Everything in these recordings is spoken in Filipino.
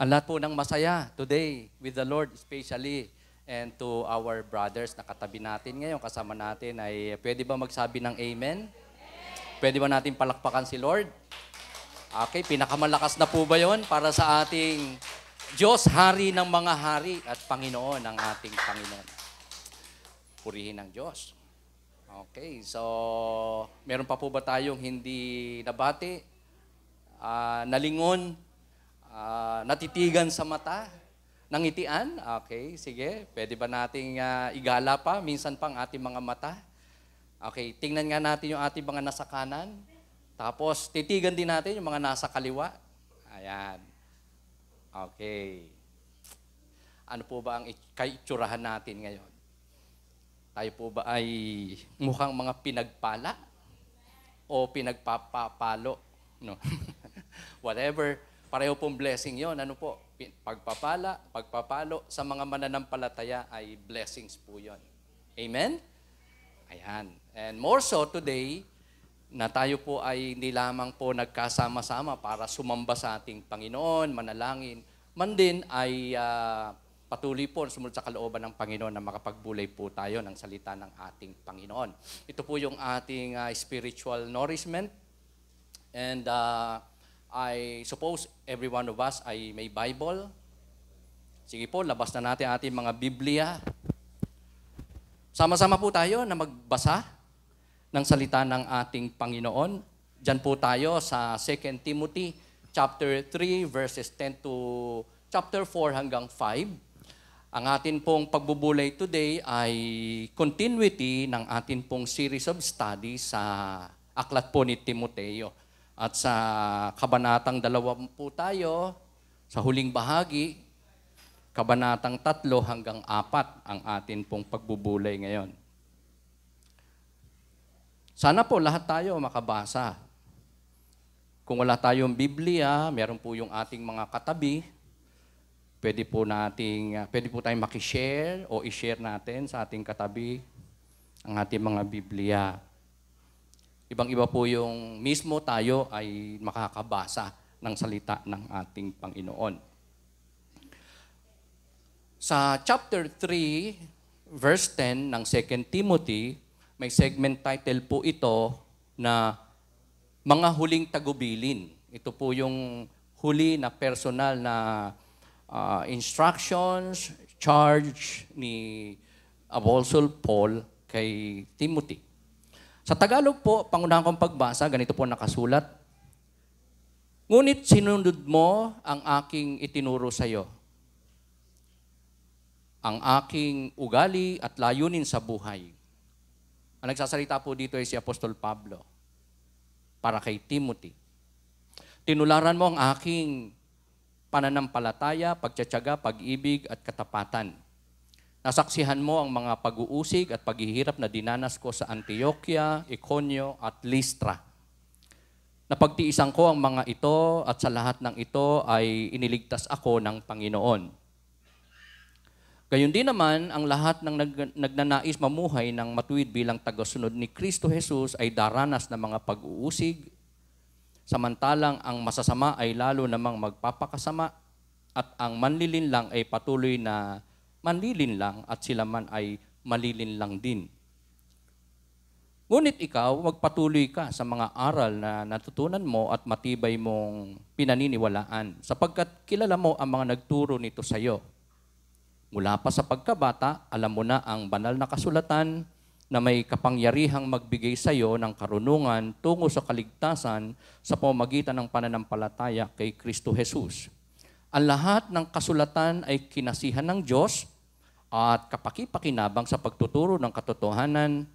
Ang lahat po ng masaya today with the Lord especially, and to our brothers na katabi natin ngayon, kasama natin ay pwede ba magsabi ng amen? Pwede ba natin palakpakan si Lord? Okay, pinakamalakas na po ba yon para sa ating Diyos, Hari ng mga hari at Panginoon ng ating Panginoon? Purihin ng Diyos. Okay, so meron pa po ba tayong hindi nabati, nalingon, natitigan sa mata, nangitian? Okay, sige. Pwede ba nating igala pa, minsan pang ating mga mata? Okay, tingnan nga natin yung ating mga nasa kanan. Tapos, titigan din natin yung mga nasa kaliwa. Ayan. Okay. Ano po ba ang kaitsurahan natin ngayon? Tayo po ba ay mukhang mga pinagpala? O pinagpapapalo? No. Whatever. Pareho pong blessing yon. Ano po? Pagpapala, pagpapalo sa mga mananampalataya ay blessings po yon. Amen? Ayan. And more so today, na tayo po ay hindi lamang po nagkasama-sama para sumamba sa ating Panginoon, manalangin, man din ay patuloy po sumunod sa kalooban ng Panginoon na makapagbulay po tayo ng salita ng ating Panginoon. Ito po yung ating spiritual nourishment. And I suppose every one of us ay may Bible. Sige po, labas na natin ating mga Biblia. Sama-sama po tayo na magbasa ng salita ng ating Panginoon. Diyan po tayo sa 2 Timothy chapter 3 verses 10 to chapter 4 hanggang 5. Ang atin pong pagbubulay today ay continuity ng atin pong series of studies sa aklat po ni Timoteo. At sa kabanatang 20 tayo, sa huling bahagi, kabanatang 3 hanggang 4 ang atin pong pagbubulay ngayon. Sana po lahat tayo makabasa. Kung wala tayong Biblia, meron po yung ating mga katabi, pwede po tayong makishare o i-share natin sa ating katabi ang ating mga Biblia. Ibang-iba po yung mismo tayo ay makakabasa ng salita ng ating Panginoon. Sa chapter 3, verse 10 ng 2 Timothy, may segment title po ito na Mga Huling Tagubilin. Ito po yung huli na personal na instructions, charge ni Apostle Paul kay Timothy. Sa Tagalog po, pangunahan kong pagbasa, ganito po nakasulat. Ngunit sinunod mo ang aking itinuro sa iyo, ang aking ugali at layunin sa buhay. Ang nagsasalita po dito ay si Apostol Pablo para kay Timothy. Tinularan mo ang aking pananampalataya, pagtsatsaga, pag-ibig at katapatan. Nasaksihan mo ang mga pag-uusig at paghihirap na dinanas ko sa Antioquia, Iconio at Lystra. Napagtiisan ko ang mga ito at sa lahat ng ito ay iniligtas ako ng Panginoon. Gayon din naman, ang lahat ng nagnanais mamuhay ng matuwid bilang tagasunod ni Kristo Jesus ay daranas ng mga pag-uusig, samantalang ang masasama ay lalo namang magpapakasama at ang manlilinlang ay patuloy na manlilinlang at sila man ay malilinlang din. Ngunit ikaw, magpatuloy ka sa mga aral na natutunan mo at matibay mong pinaniniwalaan sapagkat kilala mo ang mga nagturo nito sa iyo. Mula pa sa pagkabata, alam mo na ang banal na kasulatan na may kapangyarihang magbigay sa iyo ng karunungan tungo sa kaligtasan sa pamamagitan ng pananampalataya kay Kristo Jesus. Ang lahat ng kasulatan ay kinasihan ng Diyos at kapaki-pakinabang sa pagtuturo ng katotohanan,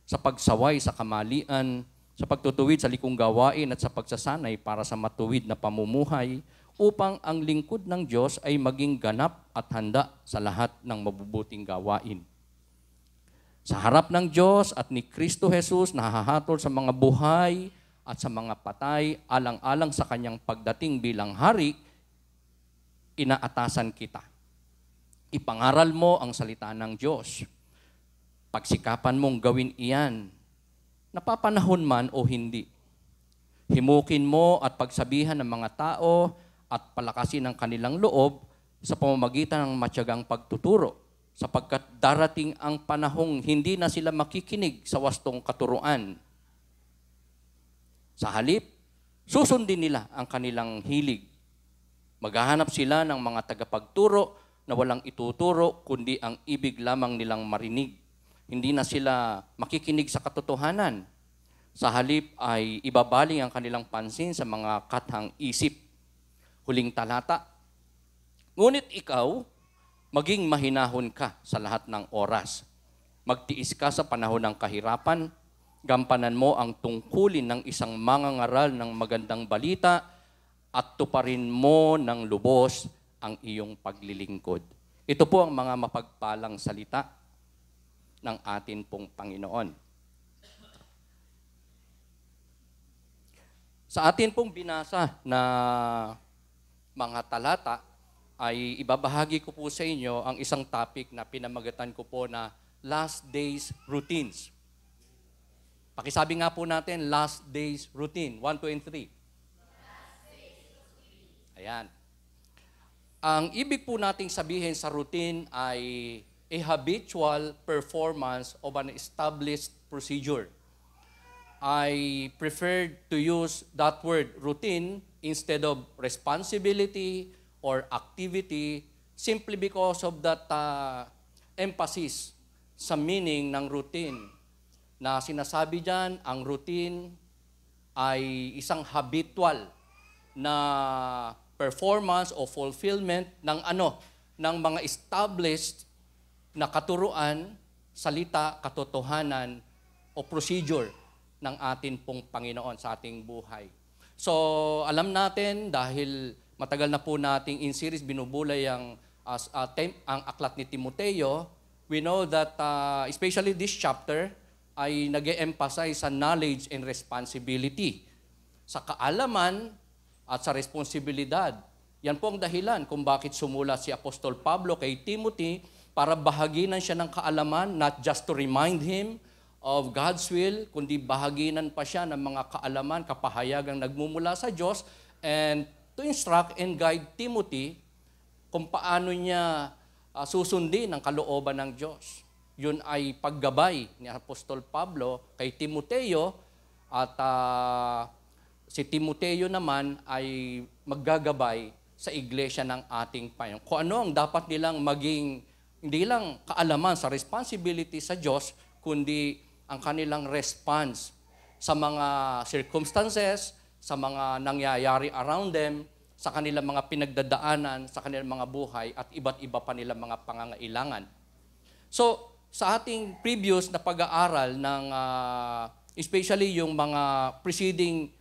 sa pagsaway sa kamalian, sa pagtutuwid sa likong gawain at sa pagsasanay para sa matuwid na pamumuhay upang ang lingkod ng Diyos ay maging ganap at handa sa lahat ng mabubuting gawain. Sa harap ng Diyos at ni Kristo Jesus, nahahatol sa mga buhay at sa mga patay, alang-alang sa kanyang pagdating bilang hari, inaatasan kita. Ipangaral mo ang salita ng Diyos. Pagsikapan mong gawin iyan, napapanahon man o hindi. Himukin mo at pagsabihan ng mga tao at palakasin ang kanilang loob sa pamamagitan ng matyagang pagtuturo, sapagkat darating ang panahong hindi na sila makikinig sa wastong katuruan. Sa halip, susundin nila ang kanilang hilig. Maghahanap sila ng mga tagapagturo na walang ituturo, kundi ang ibig lamang nilang marinig. Hindi na sila makikinig sa katotohanan. Sa halip ay ibabaling ang kanilang pansin sa mga kathang isip. Huling talata. Ngunit ikaw, maging mahinahon ka sa lahat ng oras. Magtiis ka sa panahon ng kahirapan. Gampanan mo ang tungkulin ng isang mangangaral ng magandang balita at tuparin mo ng lubos ang iyong paglilingkod. Ito po ang mga mapagpalang salita ng atin pong Panginoon. Sa atin pong binasa na mga talata, ay ibabahagi ko po sa inyo ang isang topic na pinamagatan ko po na Last Days Routines. Pakisabi nga po natin, Last Days Routine. 1, 2, and 3. Ayan. Ang ibig po nating sabihin sa routine ay a habitual performance of an established procedure. I prefer to use that word routine instead of responsibility or activity simply because of that emphasis sa meaning ng routine. Na sinasabi dyan, ang routine ay isang habitual na performance o fulfillment ng ng mga established na katuruan, salita, katotohanan o procedure ng atin pong Panginoon sa ating buhay. So, alam natin dahil matagal na po nating in series binubulay ang aklat ni Timoteo, we know that especially this chapter ay nag-e-emphasize sa knowledge and responsibility, sa kaalaman at sa responsibilidad. Yan po ang dahilan kung bakit sumulat si Apostol Pablo kay Timothy para bahaginan siya ng kaalaman, not just to remind him of God's will, kundi bahaginan pa siya ng mga kaalaman, kapahayagang nagmumula sa Diyos, and to instruct and guide Timothy kung paano niya susundin ang kalooban ng Diyos. Yun ay paggabay ni Apostol Pablo kay Timoteo, at si Timoteo naman ay maggagabay sa iglesia ng ating Panginoon. Kung ano ang dapat nilang maging, hindi lang kaalaman sa responsibility sa Diyos, kundi ang kanilang response sa mga circumstances, sa mga nangyayari around them, sa kanilang mga pinagdadaanan, sa kanilang mga buhay, at iba't iba pa nilang mga pangangailangan. So, sa ating previous na pag-aaral ng, especially yung mga preceding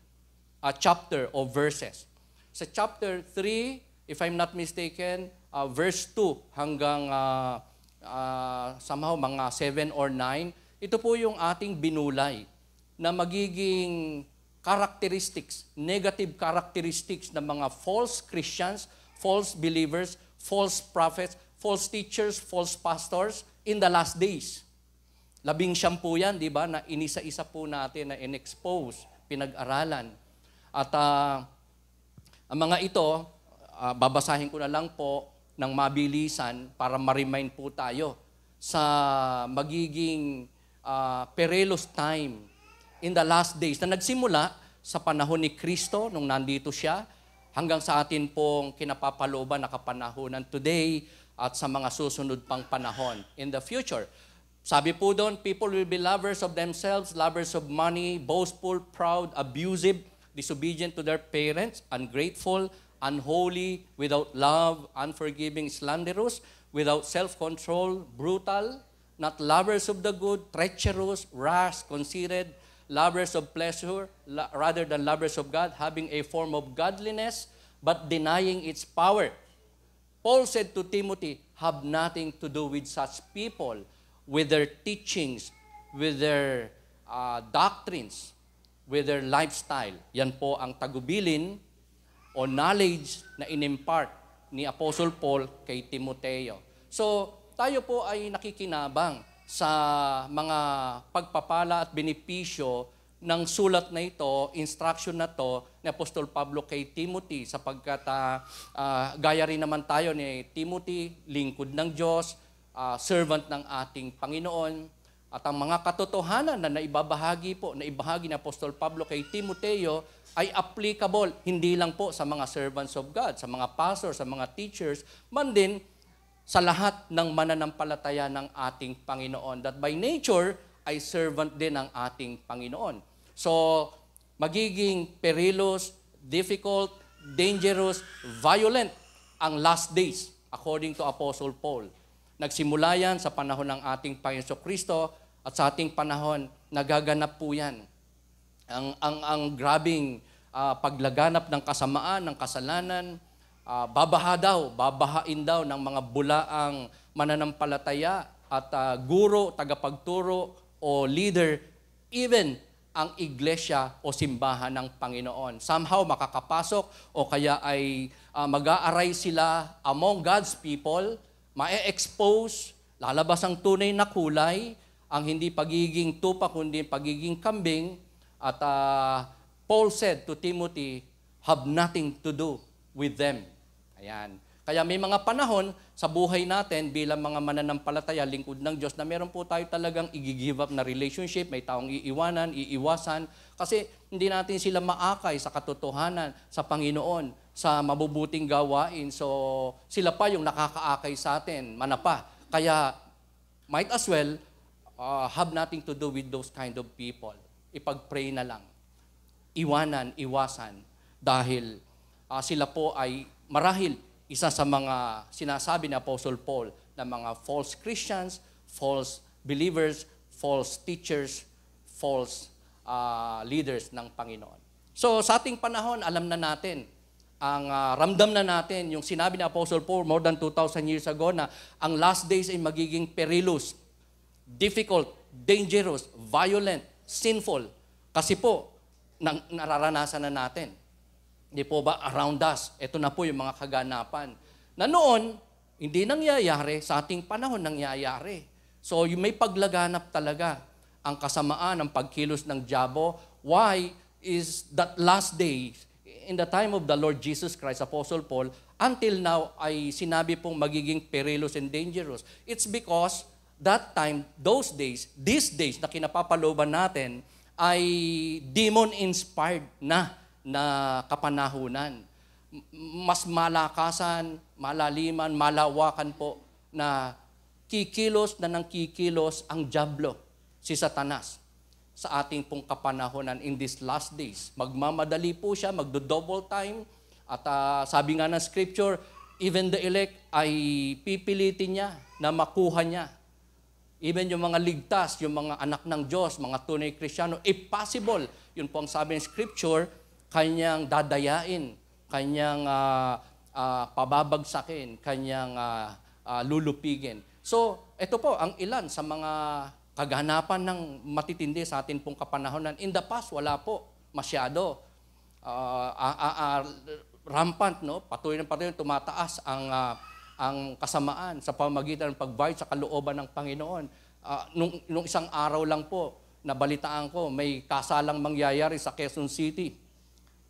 chapter or verses. Sa chapter 3, if I'm not mistaken, verse 2 hanggang somehow mga 7 or 9, ito po yung ating binulay na magiging characteristics, negative characteristics ng mga false Christians, false believers, false prophets, false teachers, false pastors in the last days. 19 po yan, di ba, na inisa-isa po natin na in-expose, pinag-aralan. At ang mga ito, babasahin ko na lang po ng mabilisan para ma-remind po tayo sa magiging perilous time in the last days na nagsimula sa panahon ni Kristo nung nandito siya hanggang sa atin pong kinapapalooban na kapanahunan today at sa mga susunod pang panahon in the future. Sabi po doon, people will be lovers of themselves, lovers of money, boastful, proud, abusive, disobedient to their parents, ungrateful, unholy, without love, unforgiving, slanderous, without self-control, brutal, not lovers of the good, treacherous, rash, conceited, lovers of pleasure rather than lovers of God, having a form of godliness, but denying its power. Paul said to Timothy, have nothing to do with such people, with their teachings, with their doctrines, with their lifestyle. Yan po ang tagubilin o knowledge na inimpart ni Apostle Paul kay Timoteo. So, tayo po ay nakikinabang sa mga pagpapala at benepisyo ng sulat na ito, instruction na to ni Apostol Pablo kay Timothy sapagkat gaya rin naman tayo ni Timothy, lingkod ng Diyos, servant ng ating Panginoon. At ang mga katotohanan na naibahagi ni Apostol Pablo kay Timoteo ay applicable hindi lang po sa mga servants of God, sa mga pastors, sa mga teachers, man din sa lahat ng mananampalataya ng ating Panginoon. That by nature ay servant din ng ating Panginoon. So, magiging perilous, difficult, dangerous, violent ang last days according to Apostle Paul. Nagsimula yan sa panahon ng ating Panginoon Kristo at sa ating panahon, nagaganap po yan. Ang grabing paglaganap ng kasamaan, ng kasalanan, babahain daw ng mga bulaang mananampalataya at guro, tagapagturo o leader, even ang iglesia o simbahan ng Panginoon. Somehow makakapasok o kaya ay mag-aaray sila among God's people, ma-expose, lalabas ang tunay na kulay, ang hindi pagiging tupa kundi pagiging kambing. At Paul said to Timothy, have nothing to do with them. Ayan. Kaya may mga panahon sa buhay natin bilang mga mananampalataya, lingkod ng Diyos, na meron po tayo talagang i-give up na relationship, may taong iiwanan, iiwasan, kasi hindi natin sila maakay sa katotohanan, sa Panginoon, sa mabubuting gawain. So, sila pa yung nakakaakay sa atin, manapa. Kaya, might as well, have nothing to do with those kind of people. Ipag-pray na lang. Iwasan, dahil sila po ay marahil isa sa mga sinasabi ni Apostle Paul na mga false Christians, false believers, false teachers, false leaders ng Panginoon. So sa ating panahon, alam na natin, ramdam na natin yung sinabi ni Apostle Paul more than 2,000 years ago na ang last days ay magiging perilous, difficult, dangerous, violent, sinful. Kasi po, nararanasan na natin. Hindi po ba around us? Ito na po yung mga kaganapan. Na noon, hindi nangyayari, sa ating panahon nangyayari. So may paglaganap talaga ang kasamaan, ang pagkilos ng dyabo. Why is that last day, in the time of the Lord Jesus Christ, Apostle Paul, until now ay sinabi pong magiging perilous and dangerous? It's because that time, those days, these days na kinapapalooban natin ay demon-inspired na kapanahunan. Mas malakasan, malaliman, malawakan po na kikilos na ng kikilos ang dyablo, si Satanas, sa ating pong kapanahunan in these last days. Magmamadali po siya, magdo-double time, at sabi nga ng Scripture, even the elect ay pipilitin niya na makuha niya. Even yung mga ligtas, yung mga anak ng Diyos, mga tunay Kristiyano, if possible, yun po ang sabi ng Scripture, kanyang dadayain, kanyang pababagsakin, kanyang lulupigin. So, ito po ang ilan sa mga kaganapan ng matitindi sa atin pong kapanahonan. In the past, wala po masyado. Rampant, no? Patuloy tumataas ang kasamaan sa pamamagitan ng pagbayad sa kalooban ng Panginoon. Nung isang araw lang po, nabalitaan ko, may kasalang mangyayari sa Quezon City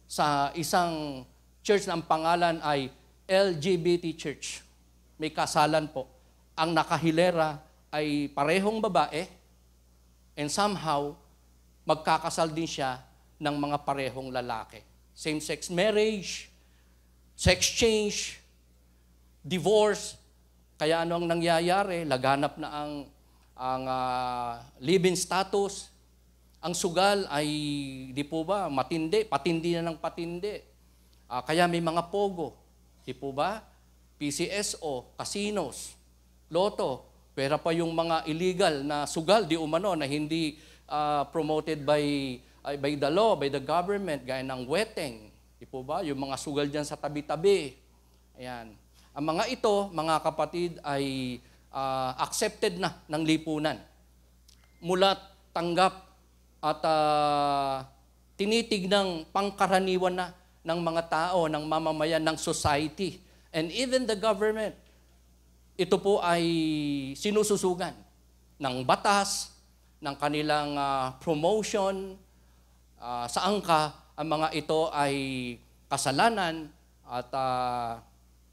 sa isang church na ang pangalan ay LGBT Church. May kasalan po. Ang nakahilera ay parehong babae and somehow magkakasal din siya ng mga parehong lalaki. Same-sex marriage, sex change, divorce. Kaya ano ang nangyayari? Laganap na ang live-in status. Ang sugal ay, di po ba, patindi na ng patindi. Kaya may mga pogo, di po ba? PCSO, casinos, loto, pera pa yung mga illegal na sugal, di umano, na hindi promoted by the law, by the government, gaya ng weteng, di po ba? Yung mga sugal dyan sa tabi-tabi. Ayan. Ang mga ito, mga kapatid, ay accepted na ng lipunan. Mula tanggap at tinitignang pangkaraniwan na ng mga tao, ng mamamayan, ng society. And even the government, ito po ay sinususugan ng batas, ng kanilang promotion, saan ka, ang mga ito ay kasalanan at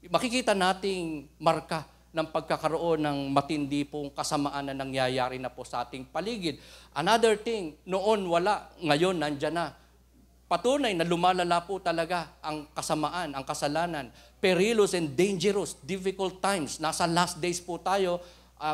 makikita nating marka ng pagkakaroon ng matindi pong kasamaan na nangyayari na po sa ating paligid. Another thing, noon wala, ngayon nandyan na. Patunay na lumalala po talaga ang kasamaan, ang kasalanan. Perilous and dangerous, difficult times. Nasa last days po tayo,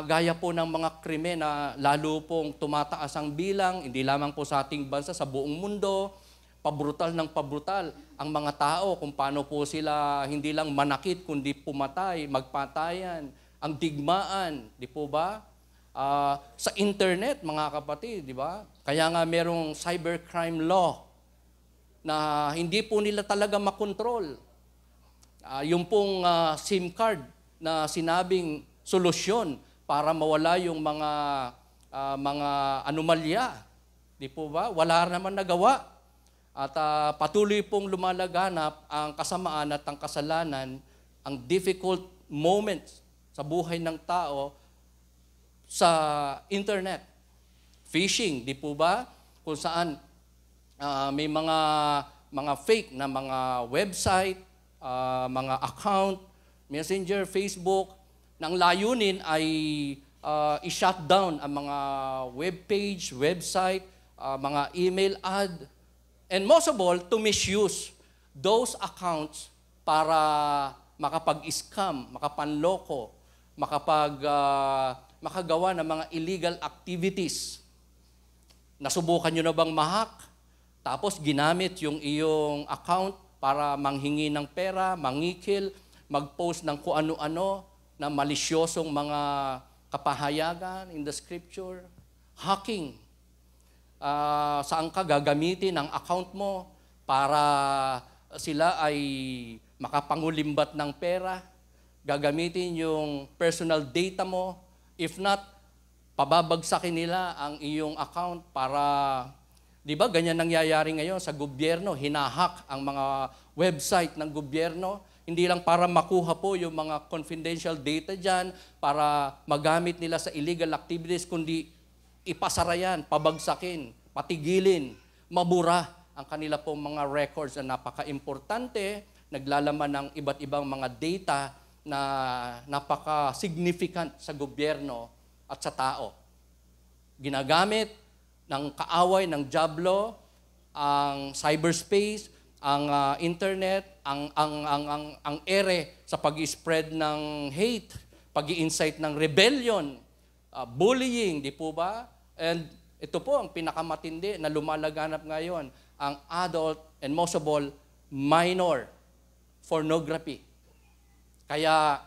gaya po ng mga krimen na lalo pong tumataas ang bilang, hindi lamang po sa ating bansa, sa buong mundo, pabrutal ng pabrutal ang mga tao, kung paano po sila hindi lang manakit, kundi pumatay, magpatayan, ang digmaan, di po ba? Sa internet, mga kapatid, di ba? Kaya nga merong cybercrime law na hindi po nila talaga makontrol. Yung pong SIM card na sinabing solusyon para mawala yung mga anomalya. Di po ba? Wala naman nagawa. At patuloy pong lumalaganap ang kasamaan at ang kasalanan, ang difficult moments sa buhay ng tao sa internet. Phishing, di po ba? Kung saan may mga fake na mga website, mga account, Messenger, Facebook, nang layunin ay i-shut down ang mga webpage, website, mga email ad, and most of all, to misuse those accounts para makapag-scam, makapanloko, makagawa ng mga illegal activities. Nasubukan nyo na bang ma-hack? Tapos ginamit yung iyong account para manghingi ng pera, mangikil, mag-post ng kung ano-ano na malisyosong mga kapahayagan in the scripture. Hacking. Saan ka gagamitin ang account mo para sila ay makapangulimbat ng pera, gagamitin yung personal data mo. If not, pababagsakin nila ang iyong account para, di ba, ganyan nangyayari ngayon sa gobyerno, hinahack ang mga website ng gobyerno, hindi lang para makuha po yung mga confidential data dyan, para magamit nila sa illegal activities, kundi ipasara yan, pabagsakin, patigilin, mabura ang kanila pong mga records na napaka-importante, naglalaman ng iba't ibang mga data na napaka-significant sa gobyerno at sa tao. Ginagamit ng kaaway, ng Diablo, ang cyberspace, ang internet, ang ere sa pag-spread ng hate, pag-i-incite ng rebellion, bullying, di po ba? And ito po ang pinakamatindi na lumalaganap ngayon, ang adult and most of all, minor pornography. Kaya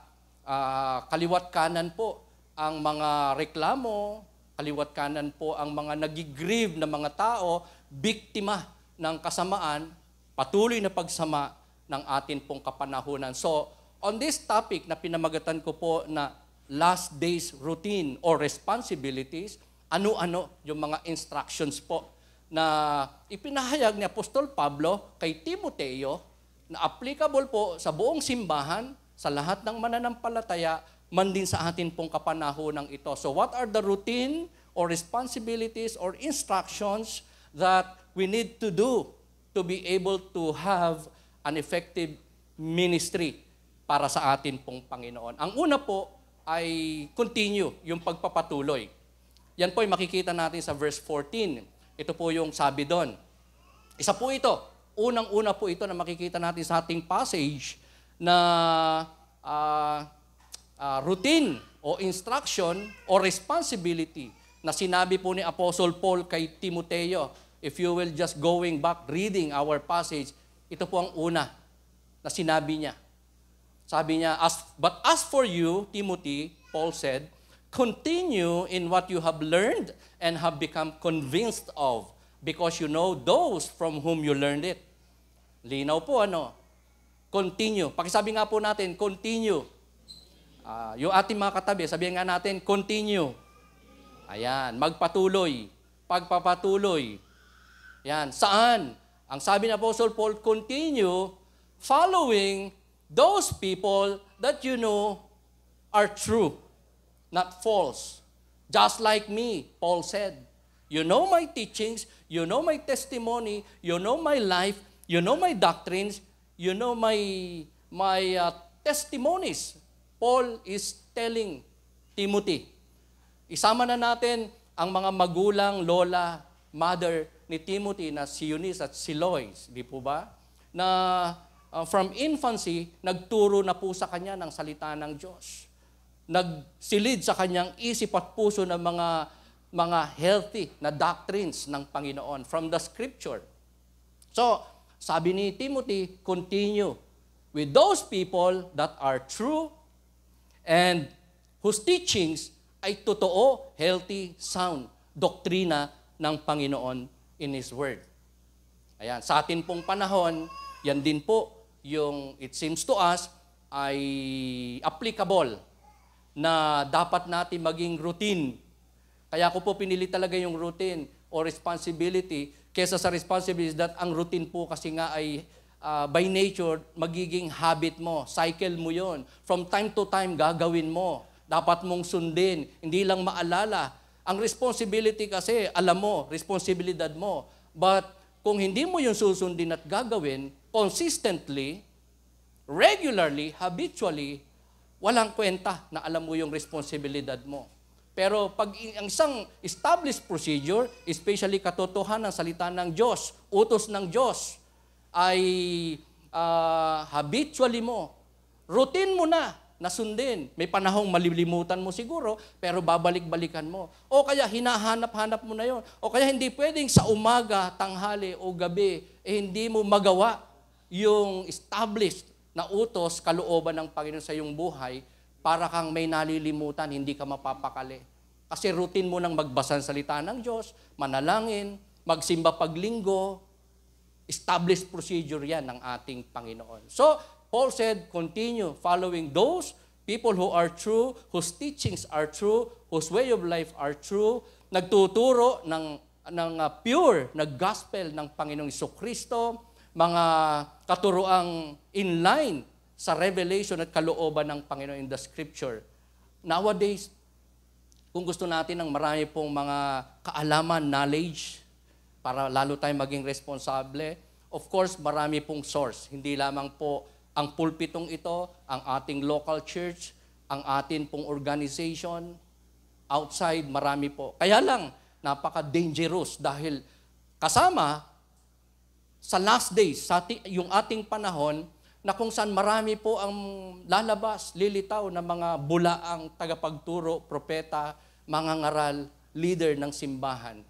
kaliwat kanan po ang mga reklamo, kaliwat kanan po ang mga nagigrieve na mga tao, biktima ng kasamaan, patuloy na pagsama ng atin pong kapanahunan. So, on this topic na pinamagatan ko po na last days routine or responsibilities, ano-ano yung mga instructions po na ipinahayag ni Apostol Pablo kay Timoteo na applicable po sa buong simbahan, sa lahat ng mananampalataya, man din sa atin pong kapanahonang ito. So what are the routine or responsibilities or instructions that we need to do to be able to have an effective ministry para sa atin pong Panginoon? Ang una po ay continue, yung pagpapatuloy. Yan po ay makikita natin sa verse 14. Ito po yung sabi doon. Isa po ito. Unang-una po ito na makikita natin sa ating passage na routine o instruction o responsibility na sinabi po ni Apostle Paul kay Timoteo. If you will just going back reading our passage, ito po ang una na sinabi niya. Sabi niya, but as for you, Timothy, Paul said, continue in what you have learned and have become convinced of, because you know those from whom you learned it. Linaw po, ano? Continue. Pakisabi nga po natin, continue. Yung ating mga katabi, sabihin nga natin, continue. Ayan, magpatuloy. Pagpapatuloy. Yan, saan? Ang sabi ni Apostle Paul, continue following those people that you know are true, not false. Just like me, Paul said. You know my teachings, you know my testimony, you know my life, you know my doctrines, you know my testimonies. Paul is telling Timothy. Isama na natin ang mga magulang, lola, mother ni Timothy na si Eunice at si Lois, di po ba? Na from infancy, nagturo na po sa kanya ng salita ng Diyos. Nagsilid sa kanyang isip at puso ng mga healthy na doctrines ng Panginoon from the Scripture. So, sabi ni Timothy, continue with those people that are true and whose teachings ay totoo, healthy, sound, doktrina ng Panginoon in His Word. Ayan, sa atin pong panahon, yan din po yung it seems to us ay applicable na dapat natin maging routine. Kaya ako po pinili talaga yung routine o responsibility kesa sa responsibility that ang routine po kasi nga ay by nature magiging habit mo, cycle mo yon. From time to time gagawin mo. Dapat mong sundin, hindi lang maalala. Ang responsibility kasi, alam mo, responsibilidad mo. But kung hindi mo yung susundin at gagawin, consistently, regularly, habitually, walang kwenta na alam mo yung responsibilidad mo. Pero pag ang isang established procedure, especially katotohanan ng salita ng Diyos, utos ng Diyos, ay habitually mo, routine mo na sundin. May panahong malilimutan mo siguro, pero babalik-balikan mo. O kaya hinahanap-hanap mo na yon. O kaya hindi pwedeng sa umaga, tanghali o gabi, hindi mo magawa yung established na utos, kalooban ng Panginoon sa iyong buhay, para kang may nalilimutan, hindi ka mapapakali. Kasi routine mo nang magbasa ng salita ng Diyos, manalangin, magsimba paglinggo, established procedure yan ng ating Panginoon. So, Paul said, continue following those people who are true, whose teachings are true, whose way of life are true, nagtuturo ng pure na gospel ng Panginoong Jesucristo, mga katuroang in line sa revelation at kalooban ng Panginoon in the Scripture. Nowadays, kung gusto natin ng marami pong mga kaalaman, knowledge, para lalo tayong maging responsable, of course, marami pong source. Hindi lamang po ang pulpitong ito, ang ating local church, ang atin pong organization, outside, marami po. Kaya lang, napaka-dangerous dahil kasama sa last days, yung ating panahon, na kung saan marami po ang lalabas, lilitaw na mga bulaang tagapagturo, propeta, mga ngaral, leader ng simbahan.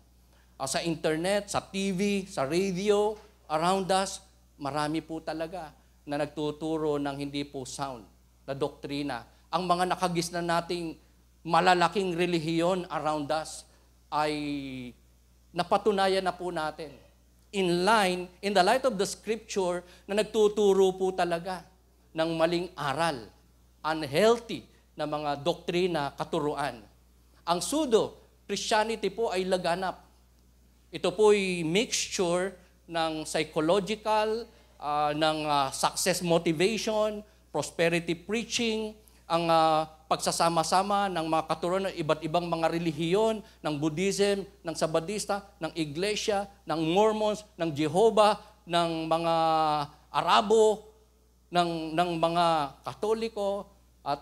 Sa internet, sa TV, sa radio, around us, marami po talaga na nagtuturo ng hindi po sound na doktrina. Ang mga nakagisnan nating malalaking relihiyon around us ay napatunayan na po natin. In the light of the Scripture, na nagtuturo po talaga ng maling aral, unhealthy na mga doktrina, katuruan. Ang pseudo-Christianity po ay laganap. Ito po ay mixture ng psychological, ng success motivation, prosperity preaching, ang pagsasama-sama ng mga katuruan ng iba't ibang mga relihiyon, ng Buddhism, ng Sabadista, ng Iglesia, ng Mormons, ng Jehovah, ng mga Arabo, ng mga Katoliko, at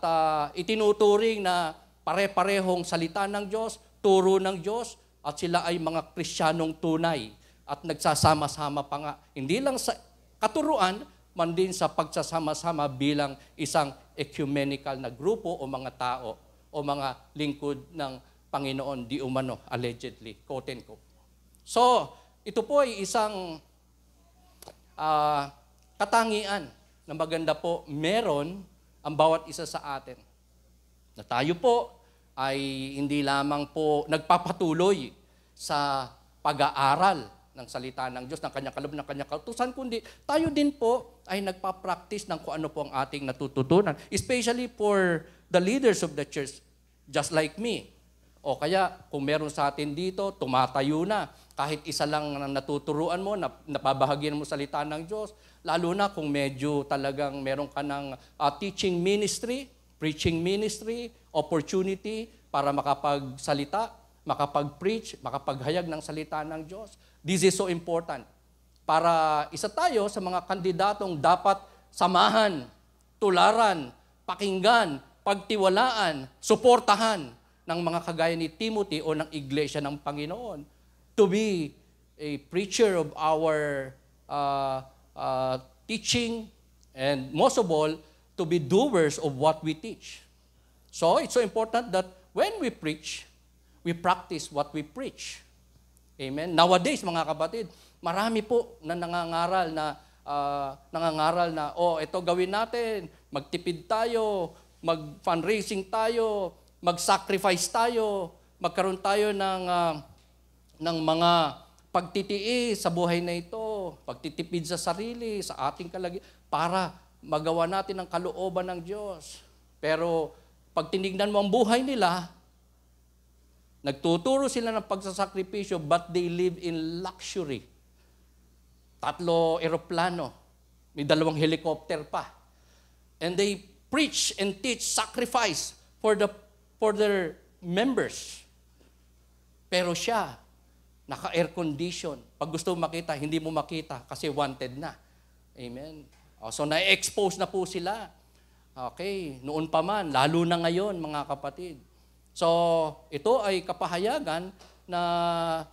itinuturing na pare-parehong salita ng Diyos, turo ng Diyos, at sila ay mga Kristiyanong tunay at nagsasama-sama pa nga. Hindi lang sa katuruan, man din sa pagsasama-sama bilang isang ecumenical na grupo o mga tao o mga lingkod ng Panginoon di umano, allegedly, quote and quote. So, ito po ay isang katangian na maganda po meron ang bawat isa sa atin. Na tayo po ay hindi lamang po nagpapatuloy sa pag-aaral ng salita ng Diyos, ng kanyang kaloob, ng kanyang kautusan, kundi tayo din po ay nagpa-practice ng kung ano po ang ating natututunan. Especially for the leaders of the church, just like me. O kaya, kung meron sa atin dito, tumatayo na. Kahit isa lang na natuturuan mo, napabahagian mo salita ng Diyos, lalo na kung medyo talagang meron ka ng teaching ministry, preaching ministry, opportunity para makapagsalita, makapag-preach, makapaghayag ng salita ng Diyos. This is so important. Para isa tayo sa mga kandidatong dapat samahan, tularan, pakinggan, pagtiwalaan, suportahan ng mga kagaya ni Timothy o ng Iglesia ng Panginoon. To be a preacher of our teaching, and most of all, to be doers of what we teach. So, it's so important that when we preach, we practice what we preach. Amen? Nowadays, mga kapatid, marami po na nangangaral na, ito gawin natin, magtipid tayo, mag-fundraising tayo, mag-sacrifice tayo, magkaroon tayo ng mga pagtitiis sa buhay na ito, pagtitipid sa sarili, sa ating kalagayan, para magawa natin ang kalooban ng Diyos. Pero pag tinignan mo ang buhay nila, nagtuturo sila ng pagsasakripisyo, but they live in luxury. 3 eroplano, may 2 helicopter pa. And they preach and teach sacrifice for their members. Pero siya, naka-air condition. Pag gusto mo makita, hindi mo makita kasi wanted na. Amen. So na-expose na po sila. Okay, noon pa man, lalo na ngayon mga kapatid. So, ito ay kapahayagan na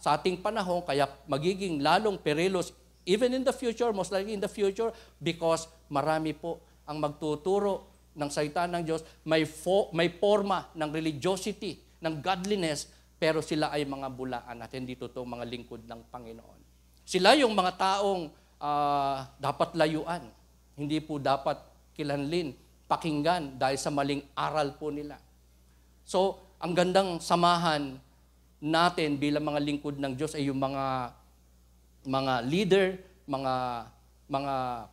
sa ating panahon, kaya magiging lalong perilous even in the future, most likely in the future, because marami po ang magtuturo ng salita ng Diyos, may forma ng religiosity, ng godliness, pero sila ay mga bulaan at hindi totoong mga lingkod ng Panginoon. Sila yung mga taong dapat layuan, hindi po dapat kilanlin, pakinggan dahil sa maling aral po nila. So, ang gandang samahan natin bilang mga lingkod ng Diyos ay yung mga leader, mga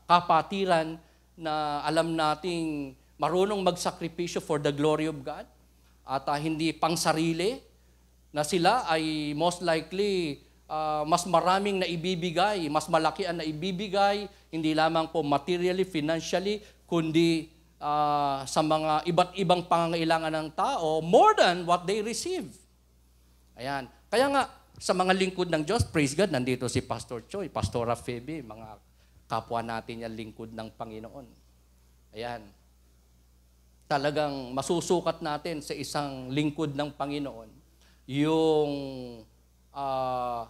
kapatiran na alam nating marunong magsakripisyo for the glory of God at hindi pang sarili, na sila ay most likely mas maraming naibibigay, mas malaki ang naibibigay, hindi lamang po materially, financially, kundi sa mga iba't ibang pangangailangan ng tao, more than what they receive. Ayan. Kaya nga, sa mga lingkod ng Diyos, praise God, nandito si Pastor Choi, Pastora Phoebe, mga kapwa natin yan, lingkod ng Panginoon. Ayan. Talagang masusukat natin sa isang lingkod ng Panginoon, yung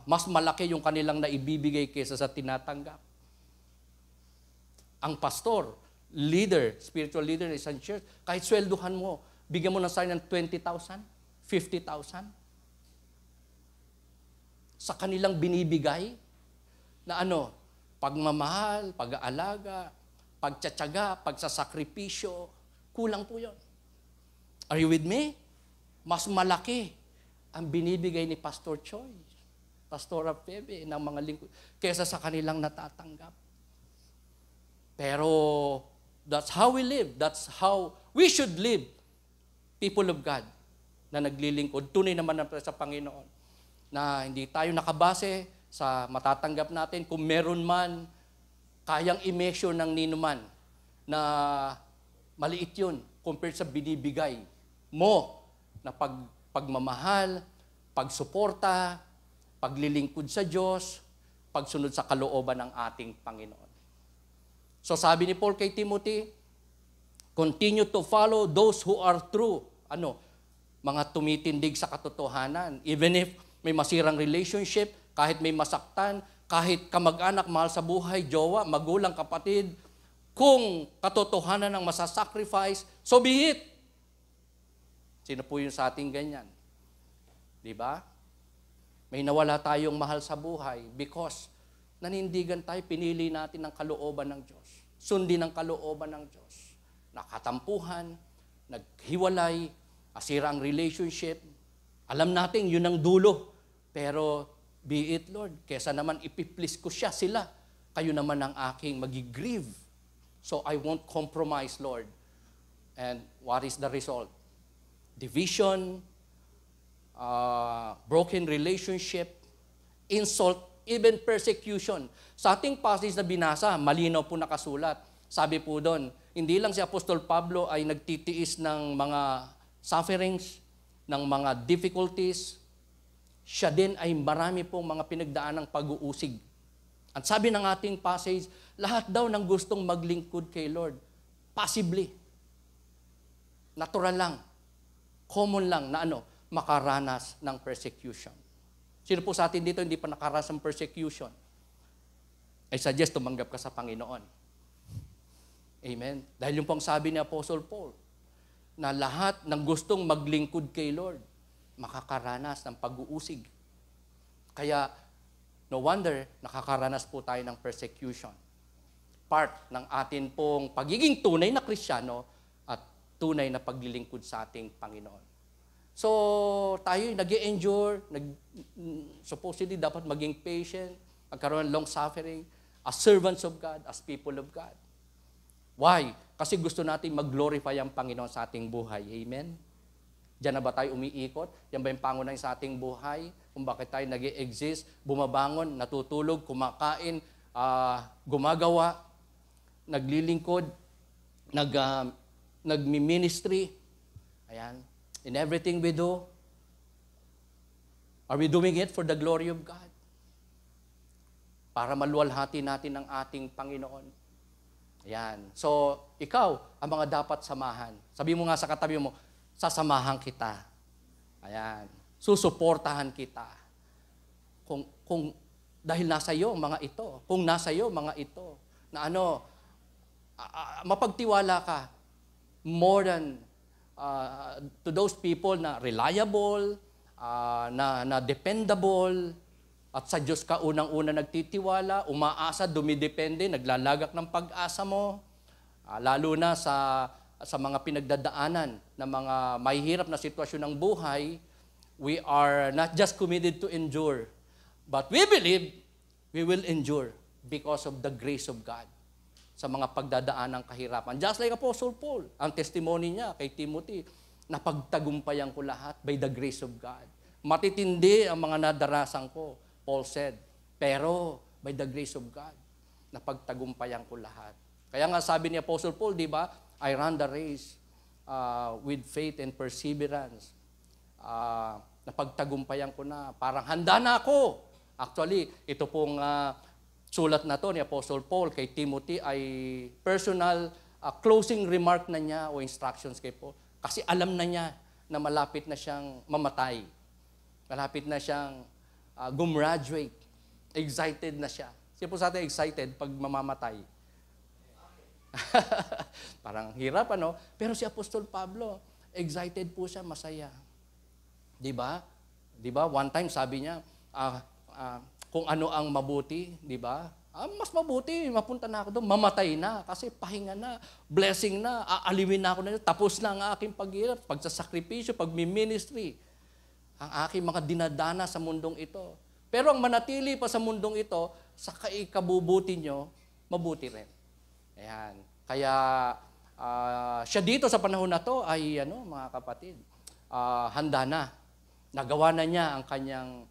mas malaki yung kanilang naibibigay kaysa sa tinatanggap. Ang pastor, leader, spiritual leader ng isang church, kahit swelduhan mo, bigyan mo ng sayang ng 20,000, 50,000, sa kanilang binibigay, na pagmamahal, pag-aalaga, pagtsatsaga, pagsasakripisyo, kulang po yun. Are you with me? Mas malaki ang binibigay ni Pastor Choi, Pastora Phoebe, ng mga lingkod, kaysa sa kanilang natatanggap. Pero, that's how we live. That's how we should live, people of God, na naglilingkod. Tunay naman sa Panginoon, na hindi tayo nakabase sa matatanggap natin. Kung meron man, kayang i-measure ng ninuman na maliit yun compared sa binibigay mo na pagmamahal, pagsuporta, paglilingkod sa Diyos, pagsunod sa kalooban ng ating Panginoon. So sabi ni Paul kay Timothy, continue to follow those who are true. Mga tumitindig sa katotohanan. Even if may masirang relationship, kahit may masaktan, kahit kamag-anak, mahal sa buhay, jowa, magulang, kapatid, kung katotohanan ang masasacrifice, so be it. Sino po yung sa ating ganyan? Di ba? May nawala tayong mahal sa buhay because nanindigan tayo, pinili natin ang kalooban ng Diyos. Sundin ang kalooban ng Diyos. Nakatampuhan, naghiwalay, asira ang relationship. Alam natin, yun ang dulo. Pero, be it, Lord, kesa naman ipiplease ko sila, kayo naman ang aking magigrieve. So, I won't compromise, Lord. And what is the result? Division, broken relationship, insult, even persecution. Sa ating passage na binasa, malinaw po nakasulat. Sabi po doon, hindi lang si Apostol Pablo ay nagtitiis ng mga sufferings, ng mga difficulties, siya din ay marami pong mga pinagdaan ng pag-uusig. At sabi ng ating passage, lahat daw ng gustong maglingkod kay Lord, possibly, natural lang, common lang na makaranas ng persecution. Sino po sa atin dito hindi pa nakaranas ng persecution? I suggest tumanggap ka sa Panginoon. Amen? Dahil yung pong sabi ni Apostle Paul, na lahat ng gustong maglingkod kay Lord, makakaranas ng pag-uusig. Kaya, no wonder, nakakaranas po tayo ng persecution. Part ng atin pong pagiging tunay na Kristiyano at tunay na paglilingkod sa ating Panginoon. So, tayo nag-i-endure, supposedly dapat maging patient, magkaroon ng long-suffering, as servants of God, as people of God. Why? Kasi gusto natin mag-glorify ang Panginoon sa ating buhay. Amen? Diyan na ba tayo umiikot? Yan ba yung pangunahin sa ating buhay? Kung bakit tayo nag-i-exist, bumabangon, natutulog, kumakain, gumagawa, naglilingkod, nagmi-ministry. Ayan. In everything we do, are we doing it for the glory of God? Para maluwalhati natin ang ating Panginoon. Ayan. So, ikaw, ang mga dapat samahan. Sabi mo nga sa katabi mo, sasamahan kita. Ayan. Susuportahan kita. Kung dahil nasa iyo mga ito, kung nasa iyo mga ito, na mapagtiwala ka more than to those people na reliable, na dependable, at sa Diyos ka unang-una nagtitiwala, umaasa, dumidepende, naglalagak ng pag-asa mo, lalo na sa mga pinagdadaanan ng mga mahihirap na sitwasyon ng buhay, we are not just committed to endure, but we believe we will endure because of the grace of God sa mga pagdadaan ng kahirapan. Just like Apostle Paul, ang testimony niya kay Timothy, napagtagumpayan ko lahat by the grace of God. Matitindi ang mga nadarasan ko, Paul said, pero by the grace of God, napagtagumpayan ko lahat. Kaya nga sabi ni Apostle Paul, di ba, I run the race with faith and perseverance. Napagtagumpayan ko na, parang handa na ako. Actually, ito pong sulat na to ni Apostle Paul kay Timothy ay personal closing remark na niya o instructions kay Paul. Kasi alam na niya na malapit na siyang mamatay. Malapit na siyang gumraduate. Excited na siya. Siya po sa atin excited pag mamamatay. Parang hirap, Pero si Apostol Pablo, excited po siya, masaya. Di ba? One time sabi niya, kung ano ang mabuti, di ba? Mas mabuti, mapunta na ako doon, mamatay na, kasi pahinga na, blessing na, aaliwin na ako na, tapos na ang aking paghirap, pagsasakripisyo, pagmi-ministry, ang aking mga dinadana sa mundong ito. Pero ang manatili pa sa mundong ito, sa kaikabubuti nyo, mabuti rin. Ayan. Kaya, siya dito sa panahon na to ay, mga kapatid, handa na. Nagawa na niya ang kanyang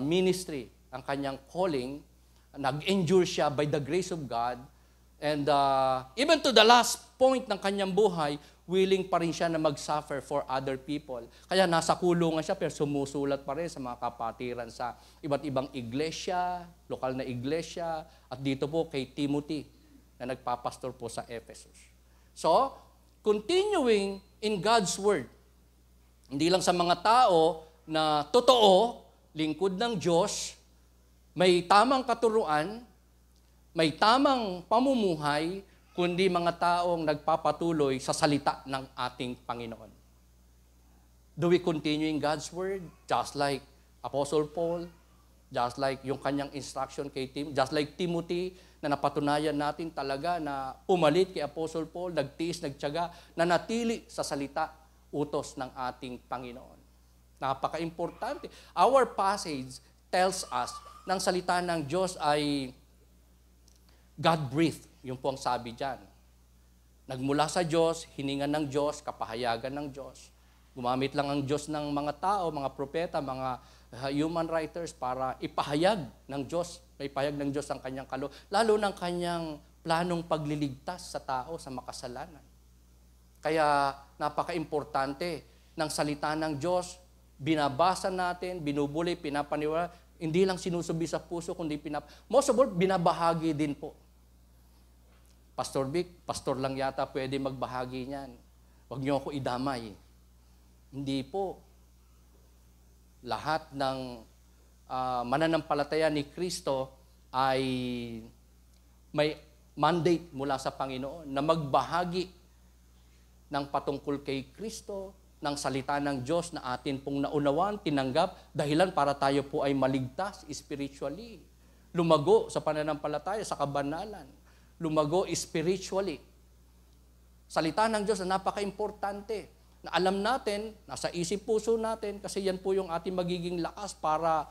ministry, ang kanyang calling, nag-endure siya by the grace of God, and even to the last point ng kanyang buhay, willing pa rin siya na mag-suffer for other people. Kaya nasa kulungan siya, pero sumusulat pa rin sa mga kapatiran sa iba't ibang iglesia, lokal na iglesia, at dito po kay Timothy, na nagpapastor po sa Ephesus. So, continuing in God's Word, hindi lang sa mga tao na totoo, lingkod ng Diyos, may tamang katuruan, may tamang pamumuhay, kundi mga taong nagpapatuloy sa salita ng ating Panginoon. Do we continue in God's Word? Just like Apostle Paul, just like yung kanyang instruction kay Timothy, just like Timothy, na napatunayan natin talaga na pumalit kay Apostle Paul, nagtiis, nagtiyaga, na natili sa salita, utos ng ating Panginoon. Napaka-importante. Our passage tells us ng salita ng Diyos ay God-breathed. Yung po ang sabi dyan. Nagmula sa Diyos, hiningan ng Diyos, kapahayagan ng Diyos. Gumamit lang ang Diyos ng mga tao, mga propeta, mga human writers para ipahayag ng Diyos, ipahayag ng Diyos ang kanyang lalo ng kanyang planong pagliligtas sa tao sa makasalanan. Kaya napaka-importante ng salita ng Diyos, binabasa natin, binubuli, pinapaniwala, hindi lang sinusubi sa puso, kundi most of all, binabahagi din po. Pastor Vic, pastor lang yata pwede magbahagi niyan. Huwag niyo ako idamay. Hindi po. Lahat ng mananampalataya ni Kristo ay may mandate mula sa Panginoon na magbahagi ng patungkol kay Kristo, ng salita ng Diyos na atin pong naunawan, tinanggap, dahilan para tayo po ay maligtas spiritually. Lumago sa pananampalataya, sa kabanalan. Lumago spiritually. Salita ng Diyos na napaka-importante. Na alam natin, nasa isip puso natin, kasi yan po yung ating magiging lakas para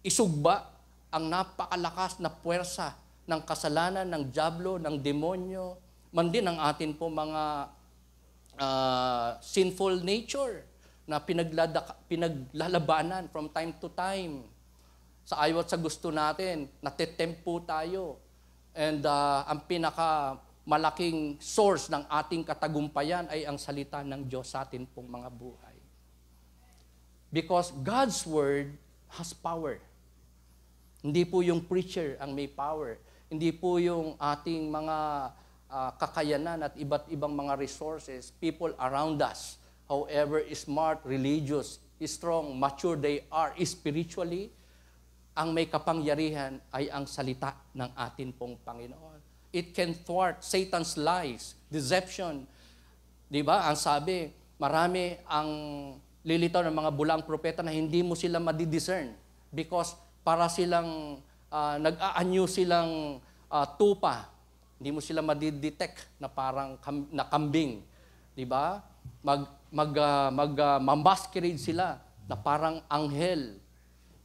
isugba ang napakalakas na puwersa ng kasalanan, ng dyablo, ng demonyo, man din ang atin po mga sinful nature na pinaglalabanan from time to time. Sa ayaw at sa gusto natin, natitempt po tayo. And ang malaking source ng ating katagumpayan ay ang salita ng Diyos sa atin pong mga buhay. Because God's Word has power. Hindi po yung preacher ang may power. Hindi po yung ating mga kakayanan at iba't ibang mga resources, people around us, however smart, religious, strong, mature they are spiritually, ang may kapangyarihan ay ang salita ng atin pong Panginoon. It can thwart Satan's lies, deception. Di ba? Ang sabi, marami ang lilitaw ng mga bulaang propeta na hindi mo sila madidiscern because para silang nag-aanyo silang tupa. Hindi mo sila madidetect na parang na kambing. Di ba? Masquerade sila na parang anghel.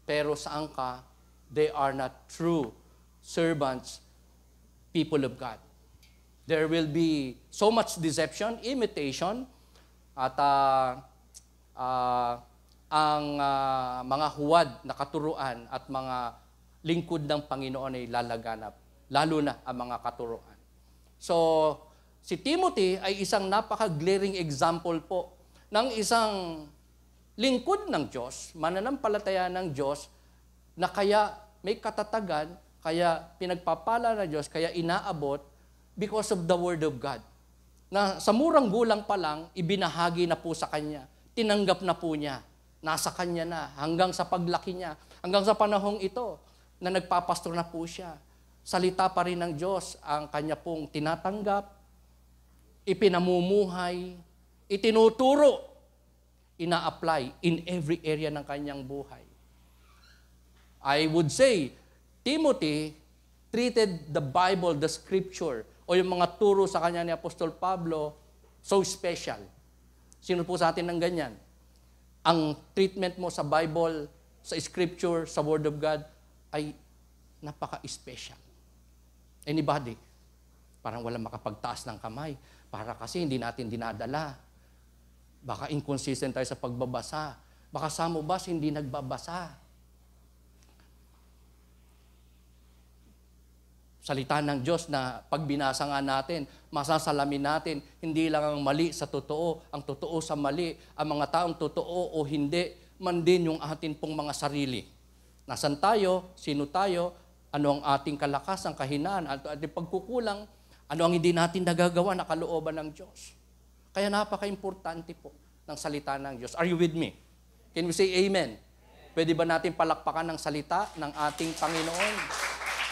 Pero saan ka? They are not true servants, people of God. There will be so much deception, imitation, at ang mga huwad na katuruan at mga lingkod ng Panginoon ay lalaganap, lalo na ang mga katuruan. So, si Timothy ay isang napaka-glaring example po ng isang lingkod ng Diyos, mananampalataya ng Diyos, na kaya may katatagan, kaya pinagpapala ng Diyos, kaya inaabot because of the Word of God. Na sa murang gulang pa lang, ibinahagi na po sa Kanya. Tinanggap na po niya. Nasa Kanya na. Hanggang sa paglaki niya. Hanggang sa panahong ito, na nagpapastor na po siya. Salita pa rin ng Diyos ang Kanya pong tinatanggap, ipinamumuhay, itinuturo, ina-apply in every area ng kanyang buhay. I would say, Timothy treated the Bible, the Scripture, o yung mga turo sa kanya ni Apostol Pablo, so special. Sino po sa atin ng ganyan? Ang treatment mo sa Bible, sa Scripture, sa Word of God, ay napaka-special. Anybody? Parang walang makapagtaas ng kamay. Para kasi hindi natin dinadala. Baka inconsistent tayo sa pagbabasa. Baka sa mo ba hindi nagbabasa. Salita ng Diyos na pag binasa nga natin, masasalamin natin, hindi lang ang mali sa totoo, ang totoo sa mali, ang mga taong totoo o hindi, man din yung atin pong mga sarili. Nasaan tayo? Sino tayo? Ano ang ating kalakasan, kahinaan, at ating pagkukulang? Ano ang hindi natin nagagawa na kalooban ng Diyos? Kaya napaka-importante po ng salita ng Diyos. Are you with me? Can we say amen? Pwede ba natin palakpakan ng salita ng ating Panginoon?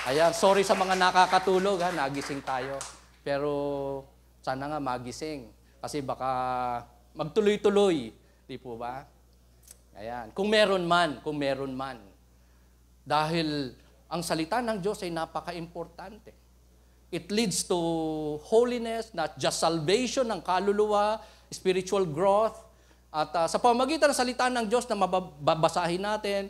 Ayan, sorry sa mga nakakatulog, nagising tayo. Pero sana nga magising. Kasi baka magtuloy-tuloy. Di po ba? Ayan. Kung meron man. Dahil ang salita ng Diyos ay napaka-importante. It leads to holiness, not just salvation ng kaluluwa, spiritual growth. At sa pamamagitan ng salita ng Diyos na mababasahin natin,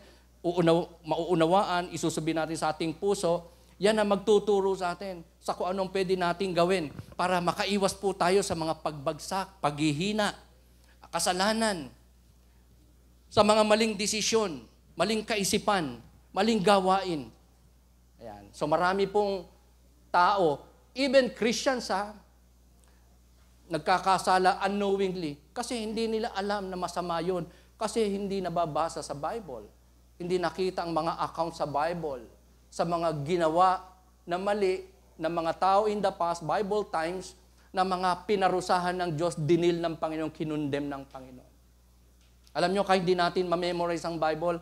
mauunawaan, isusubi natin sa ating puso, yan ang magtuturo sa atin sa kung anong pwede nating gawin para makaiwas po tayo sa mga pagbagsak, paghihina, kasalanan, sa mga maling desisyon, maling kaisipan, maling gawain. Ayan. So marami pong tao, even Christians nagkakasala unknowingly kasi hindi nila alam na masama yun. Kasi hindi nababasa sa Bible. Hindi nakita ang mga account sa Bible, sa mga ginawa na mali ng mga tao in the past, Bible times, na mga pinarusahan ng Diyos, dinil ng Panginoon, kinundem ng Panginoon. Alam nyo, kahit di natin ma-memorize ang Bible,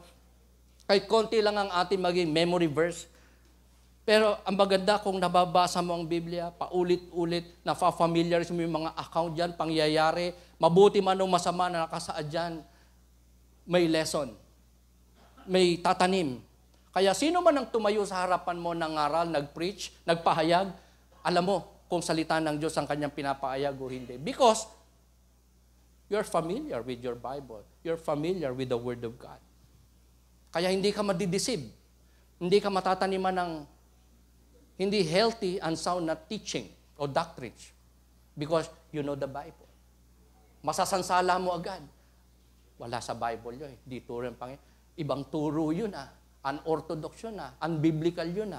kahit konti lang ang ating maging memory verse, pero ang maganda kung nababasa mo ang Biblia, paulit-ulit, nafa-familiarize mo yung mga account dyan, pangyayari, mabuti man o masama na nakasaad dyan, may lesson, may tatanim. Kaya sino man ang tumayo sa harapan mo ng aral, nag-preach, nagpahayag, alam mo kung salita ng Diyos ang kanyang pinapahayag o hindi. Because you're familiar with your Bible. You're familiar with the Word of God. Kaya hindi ka madideceive. Hindi ka matataniman ng hindi healthy and sound na teaching o doctrines. Because you know the Bible. Masasansala mo agad. Wala sa Bible yun. Di turo ng Panginoon. Ibang turo yun unorthodox yun unbiblical yun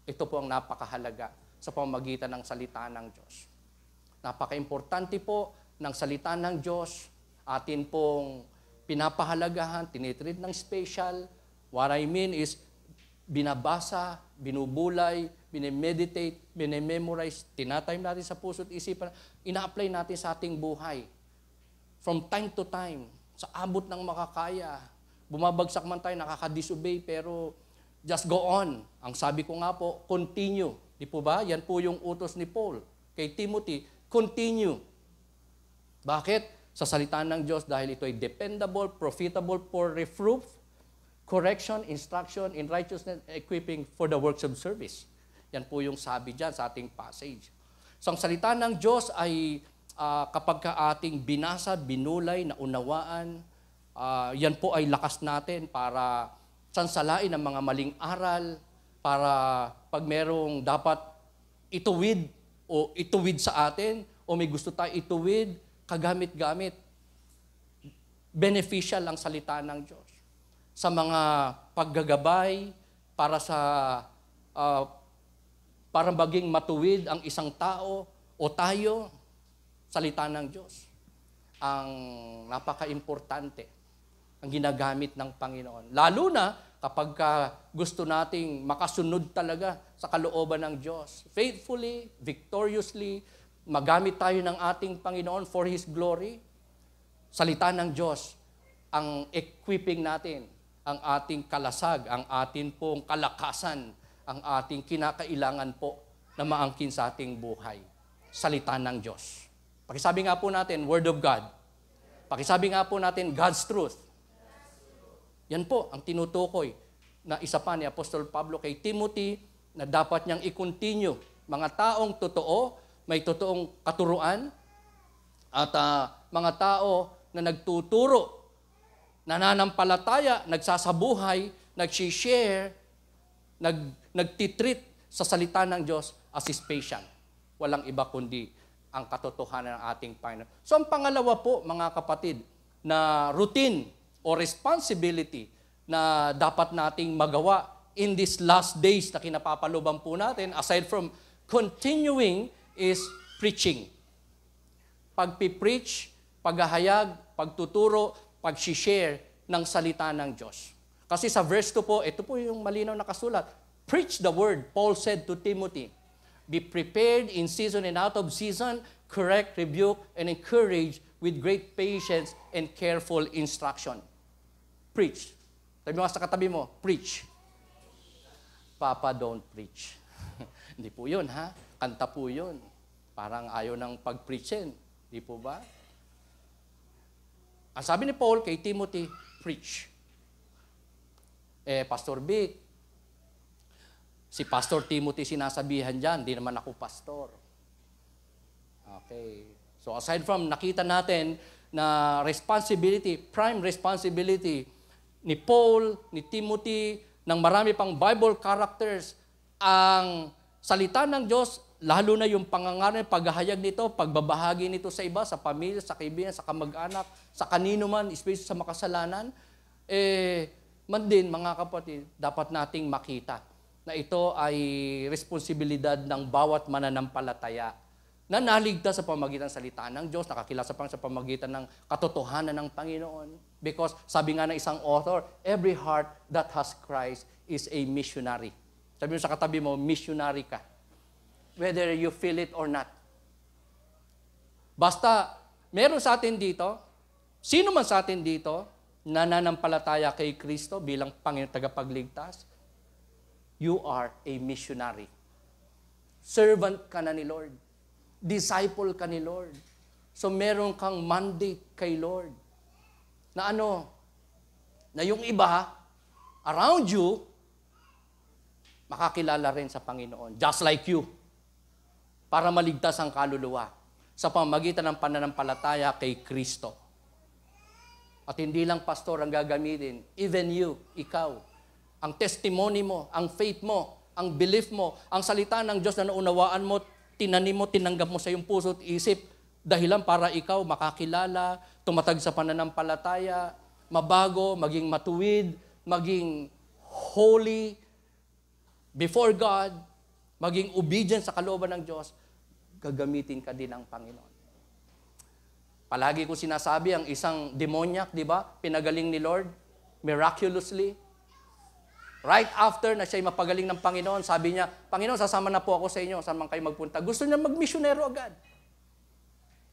Ito po ang napakahalaga sa pamamagitan ng salita ng Diyos. Napaka-importante po ng salita ng Diyos. Atin pong pinapahalagahan, tinitreat ng special. What I mean is, binabasa, binubulay, binemeditate, binememorize, tinatime natin sa puso't isipan, ina-apply natin sa ating buhay. From time to time, sa abot ng makakaya, bumabagsak man tayo, nakaka-disobey, pero just go on. Ang sabi ko nga po, continue. Di po ba? Yan po yung utos ni Paul kay Timothy, continue. Bakit? Sa salita ng Diyos, dahil ito ay dependable, profitable for reproof, correction, instruction in righteousness, equipping for the works of service. Yan po yung sabi dyan sa ating passage. So ang salita ng Diyos ay kapag ka ating binasa, binulay, naunawaan, yan po ay lakas natin para sansalain ang mga maling aral, para pag merong dapat ituwid o ituwid sa atin, o may gusto tayo ituwid, kagamit-gamit, beneficial ang salita ng Diyos. Sa mga paggagabay, para para maging matuwid ang isang tao o tayo, salita ng Diyos. Ang napaka-importante, ang ginagamit ng Panginoon. Lalo na kapag gusto nating makasunod talaga sa kalooban ng Diyos. Faithfully, victoriously, magamit tayo ng ating Panginoon for His glory. Salita ng Diyos ang equipping natin, ang ating kalasag, ang ating pong kalakasan, ang ating kinakailangan po na maangkin sa ating buhay. Salita ng Diyos. Pakisabi nga po natin, Word of God. Pakisabi nga po natin, God's truth. Yan po ang tinutukoy na isa pa ni Apostol Pablo kay Timothy na dapat niyang i-continue. Mga taong totoo, may totoong katuruan, at mga tao na nagtuturo, nananampalataya, nagsasabuhay, nag-share, nagtitreat sa salita ng Diyos as special. Walang iba kundi ang katotohanan ng ating Panginoon. So ang pangalawa po, mga kapatid, na routine o responsibility na dapat nating magawa in these last days na kinapapalooban po natin, aside from continuing, is preaching. Pagpipreach, paghahayag, pagtuturo, pag-share ng salita ng Diyos. Kasi sa verse 2 po, ito po yung malinaw na kasulat. Preach the word, Paul said to Timothy. Be prepared in season and out of season, correct, rebuke, and encourage with great patience and careful instruction. Preach. Sabi mo sa katabi mo, preach. Papa, don't preach. Hindi po yun, ha? Kanta po yun. Parang ayaw ng pag-preachin. Hindi po ba? Ang sabi ni Paul kay Timothy, preach. Pastor Vic, si Pastor Timothy sinasabihan dyan, di naman ako pastor. Okay. So aside from nakita natin na responsibility, prime responsibility ni Paul, ni Timothy, ng marami pang Bible characters, ang salita ng Diyos, lalo na yung pangangaral, paghahayag nito, pagbabahagi nito sa iba, sa pamilya, sa kaibigan, sa kamag-anak, sa kanino man, especially sa makasalanan, man din, mga kapatid, dapat nating makita na ito ay responsibilidad ng bawat mananampalataya na naligtas sa pamagitan ng salita ng Diyos, nakakilala sa pamagitan ng katotohanan ng Panginoon. Because sabi nga ng isang author, every heart that has Christ is a missionary. Sabi mo sa katabi mo, missionary ka. Whether you feel it or not. Basta, meron sa atin dito, sino man sa atin dito, nananampalataya kay Kristo bilang Panginoon tagapagligtas, you are a missionary. Servant ka na ni Lord. Disciple ka ni Lord. So meron kang mandate kay Lord. Na ano? Na yung iba, around you, makakilala rin sa Panginoon. Just like you. Para maligtas ang kaluluwa. Sa pamagitan ng pananampalataya kay Kristo. At hindi lang pastor ang gagamitin. Even you, ikaw. Ang testimony mo, ang faith mo, ang belief mo, ang salita ng Diyos na naunawaan mo, tinanim mo, tinanggap mo sa iyong puso at isip, dahilan para ikaw makakilala, tumatag sa pananampalataya, mabago, maging matuwid, maging holy before God, maging obedient sa kalooban ng Diyos, gagamitin ka din ng Panginoon. Palagi ko sinasabi, ang isang demoniac, di ba, pinagaling ni Lord, miraculously. Right after na siya'y mapagaling ng Panginoon, sabi niya, Panginoon, sasama na po ako sa inyo, saan man kayo magpunta. Gusto niya magmisyonero agad.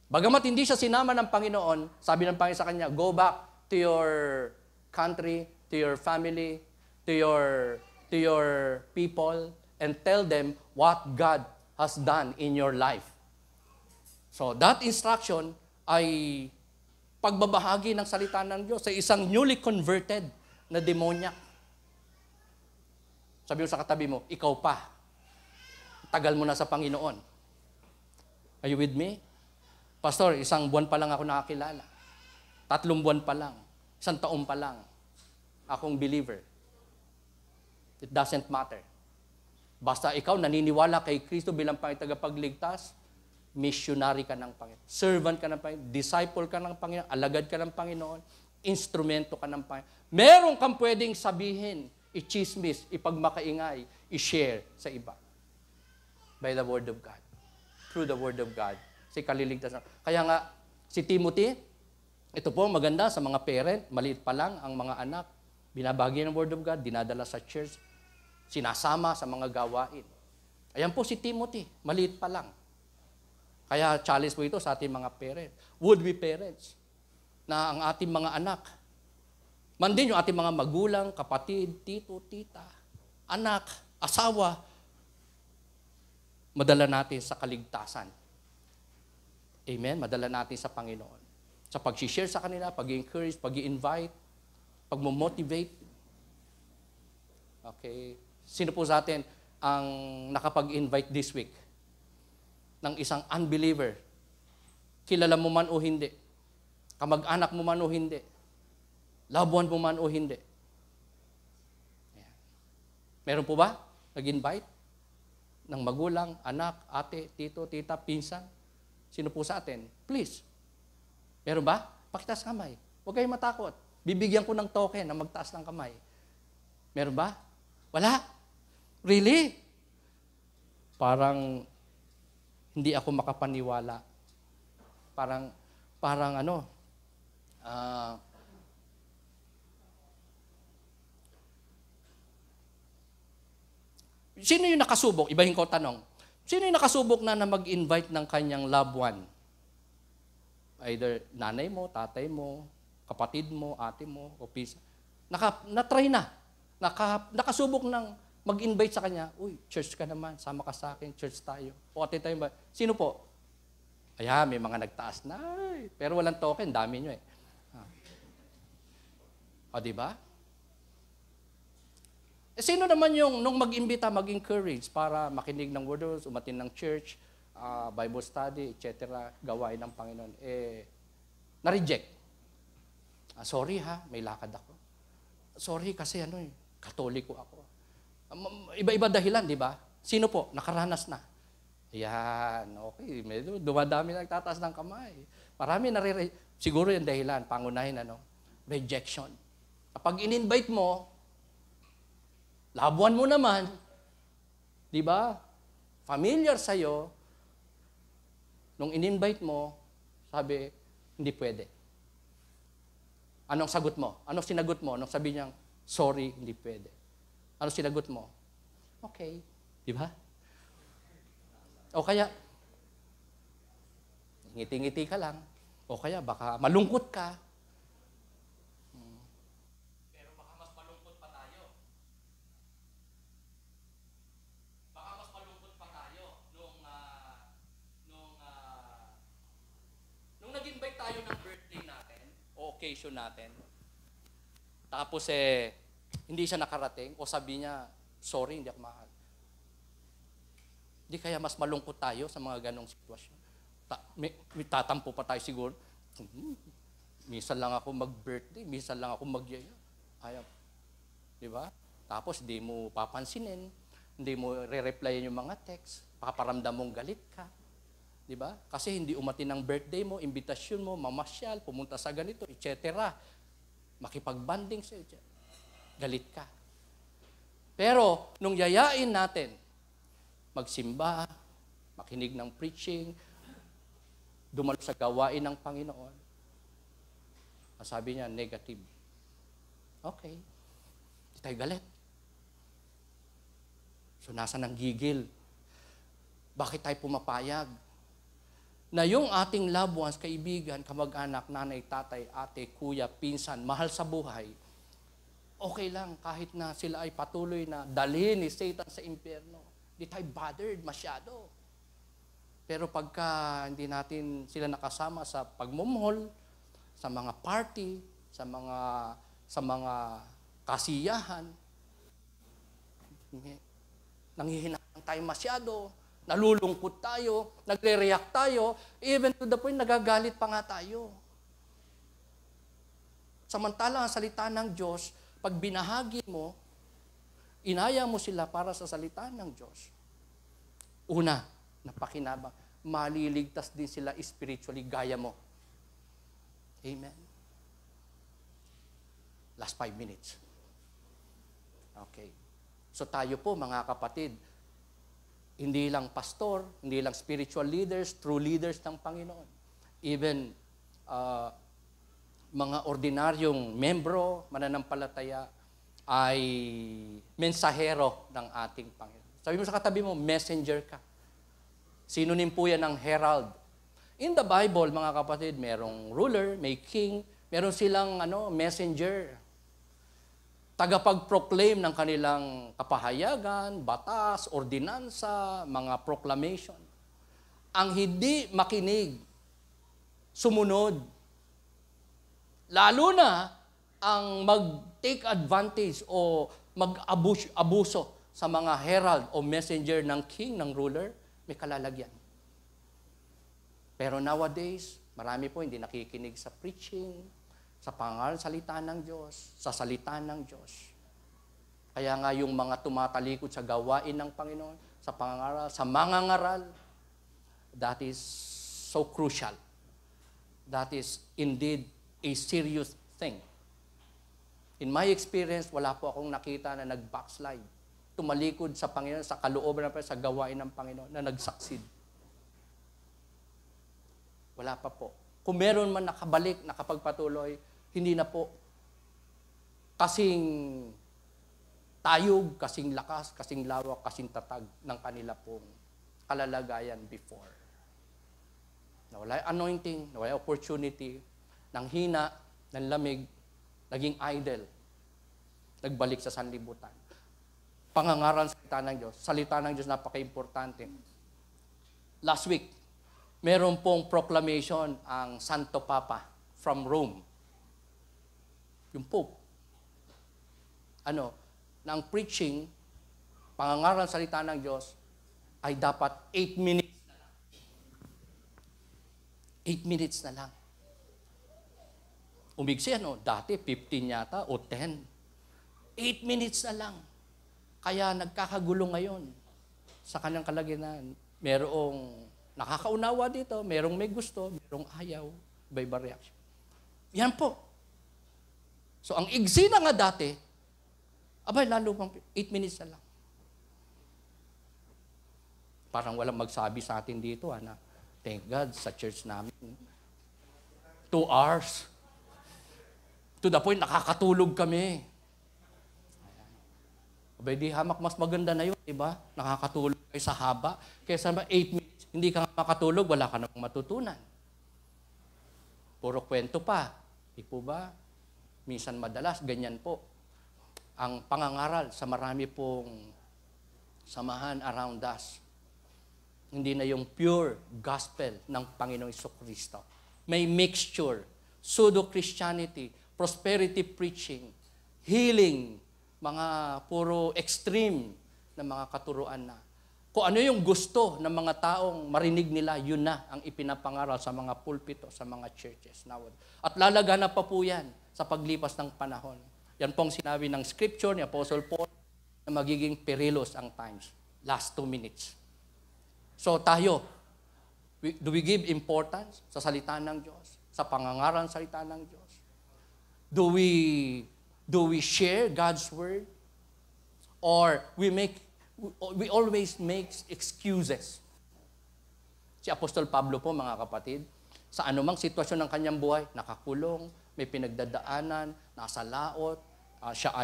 Bagamat hindi siya sinama ng Panginoon, sabi ng Panginoon sa kanya, go back to your country, to your family, to your people, and tell them what God has done in your life. So that instruction ay pagbabahagi ng salita ng Diyos sa isang newly converted na demoniac. Sabi mo sa katabi mo, ikaw pa. Tagal mo na sa Panginoon. Are you with me? Pastor, 1 buwan pa lang ako nakakilala. 3 buwan pa lang. 1 taon pa lang. Akong believer. It doesn't matter. Basta ikaw naniniwala kay Kristo bilang tagapagligtas, missionary ka ng Panginoon. Servant ka ng Panginoon. Disciple ka ng Panginoon. Alagad ka ng Panginoon. Instrumento ka ng Panginoon. Meron kang pwedeng sabihin, i-chismis, ipagmakaingay, i-share sa iba. By the Word of God. Through the Word of God. Si kaliligtas. Kaya nga, si Timothy, ito po maganda sa mga parent, maliit pa lang ang mga anak, binabagi ng Word of God, dinadala sa church, sinasama sa mga gawain. Ayan po si Timothy, maliit pa lang. Kaya challenge po ito sa ating mga parent. Would-be parents, na ang ating mga anak, man din yung ating mga magulang, kapatid, tito, tita, anak, asawa, madala natin sa kaligtasan. Amen? Madala natin sa Panginoon. Sa pag-share sa kanila, pag-encourage, pag-invite, pag-motivate. Okay. Sino po sa atin ang nakapag-invite this week ng isang unbeliever? Kilala mo man o hindi? Kamag-anak mo man o hindi? Labuan mo man o hindi? Ayan. Meron po ba nag-invite ng magulang, anak, ate, tito, tita, pinsan? Sino po sa atin? Please. Meron ba? Pakitaas kamay. Huwag kayong matakot. Bibigyan ko ng token na magtaas ng kamay. Meron ba? Wala. Really? Parang hindi ako makapaniwala. Parang ano, sino yung nakasubok? Ibahin ko tanong. Sino yung nakasubok na mag-invite ng kanyang loved one? Either nanay mo, tatay mo, kapatid mo, ate mo, o pisa. Na-try na. Nakasubok ng mag-invite sa kanya. Uy, church ka naman, sama ka sa akin, church tayo. O ate tayo ba? Sino po? Ayan, may mga nagtaas na. Pero walang token, dami nyo eh. O, diba? Sino naman yung nung mag-imbita, mag-encourage para makinig ng word of God, umatin ng church, Bible study, etc., gawain ng Panginoon, na-reject. Sorry ha, may lakad ako. Sorry kasi Katoliko ako. Iba-iba dahilan, di ba? Sino po? Nakaranas na. Ayan, okay. Medyo dumadami na nagtataas ng kamay. Marami siguro yung dahilan, pangunahin, rejection. Kapag in-invite mo, labuan mo naman, di ba? Familiar sa'yo, Nung in-invite mo, sabi, hindi pwede. Anong sagot mo? Anong sinagot mo? Nung sabi niya, sorry, hindi pwede. Anong sinagot mo? Okay. Di ba? O kaya, ngiti-ngiti ka lang. O kaya, baka malungkot ka. Pero baka mas malungkot pa tayo. Baka mas malungkot pa tayo nung nag-invite tayo ng birthday natin o occasion natin. Tapos hindi siya nakarating o sabi niya, sorry, hindi ako mahal. Di kaya mas malungkot tayo sa mga ganong sitwasyon. May tatampo pa tayo siguro. Minsan lang ako mag-birthday, minsan lang ako magyaya. Ayaw. Di ba? Tapos di mo papansinin, hindi mo re-replyan yung mga text, paparamdam mong galit ka. Di ba? Kasi hindi umatin ang birthday mo, imbitasyon mo, mamasyal, pumunta sa ganito, etc. Makipag-banding sa'yo, galit ka. Pero, nung yayain natin, magsimba, makinig ng preaching, dumalo sa gawain ng Panginoon, ang sabi niya, negative. Okay. Hindi tayo galit. So, nasa nang gigil? Bakit tayo pumapayag? Na yung ating loved ones, kaibigan, kamag-anak, nanay, tatay, ate, kuya, pinsan, mahal sa buhay, okay lang kahit na sila ay patuloy na dalhin ni Satan sa impyerno. Hindi tayo bothered masyado. Pero pagka hindi natin sila nakasama sa pagmumol, sa mga party, sa mga kasiyahan, nanghihinayang tayo masyado, nalulungkot tayo, nagre-react tayo, even to the point nagagalit pa nga tayo. Samantala ang salita ng Diyos, pag binahagi mo, inaya mo sila para sa salita ng Diyos. Una, napakinabang, maliligtas din sila spiritually gaya mo. Amen. Last 5 minutes. Okay. So tayo po mga kapatid, hindi lang pastor, hindi lang spiritual leaders, true leaders ng Panginoon. Even mga ordinaryong membro, mananampalataya, ay mensahero ng ating Panginoon. Sabi mo sa katabi mo, messenger ka. Synonym po yan ng herald. In the Bible, mga kapatid, merong ruler, may king, meron silang messenger. Tagapag-proclaim ng kanilang kapahayagan, batas, ordinansa, mga proclamation. Ang hindi makinig, sumunod, lalo na ang mag-take advantage o mag-abuso sa mga herald o messenger ng king, ng ruler, may kalalagyan. Pero nowadays, marami po hindi nakikinig sa preaching, sa pangaral salita ng Diyos, sa salita ng Diyos. Kaya nga yung mga tumatalikod sa gawain ng Panginoon, sa pangaral, sa mga ngaral, that is so crucial. That is indeed a serious thing. In my experience, wala po akong nakita na nag-backslide. Tumalikod sa Panginoon, sa kalooban ng Panginoon, sa gawain ng Panginoon, na nag-succeed. Wala pa po. Kung meron man nakabalik, nakapagpatuloy, hindi na po. Kasing tayog, kasing lakas, kasing lawak, kasing tatag ng kanila pong kalalagayan before. Nawala yung anointing, nawala yung opportunity, nang hina, ng lamig, naging idle, nagbalik sa sanlibutan. Pangangaral salita ng Diyos napaka-importante. Last week, meron pong proclamation ang Santo Papa from Rome. Yung Pope. Na ang preaching, pangangaral salita ng Diyos, ay dapat 8 minutes na lang. 8 minutes na lang. Umigsi, dati 15 yata o 10. 8 minutes na lang. Kaya nagkakagulo ngayon sa kanyang kalagayan. Merong nakakaunawa dito, merong may gusto, merong ayaw, iba-iba reaction. Yan po. So, ang igsi na nga dati, abay, lalo pang 8 minutes na lang. Parang walang magsabi sa atin dito, na Thank God, sa church namin, 2 hours. To the point, nakakatulog kami. Abay, di hamak, mas maganda na yun, di ba? Nakakatulog kayo sa haba. Kaysa 8 minutes, hindi ka makatulog, wala ka namang matutunan. Puro kwento pa. Di po ba? Minsan madalas, ganyan po. Ang pangangaral sa marami pong samahan around us. Hindi na yung pure gospel ng Panginoong Jesucristo. May mixture, pseudo-Christianity, prosperity preaching, healing, mga puro extreme na mga katuruan na. Kung ano yung gusto ng mga taong marinig nila, yun na ang ipinapangaral sa mga pulpito, sa mga churches. At lalagana pa po yan sa paglipas ng panahon. Yan pong sinabi ng scripture ni Apostle Paul na magiging perilous ang times. Last 2 minutes. So tayo, do we give importance sa salita ng Diyos? Sa pangangaral ng salita ng Diyos? Do we share God's word? Or we always make excuses? Si Apostol Pablo po, mga kapatid, sa anumang sitwasyon ng kanyang buhay, nakakulong, may pinagdadaanan, nasa laot, siya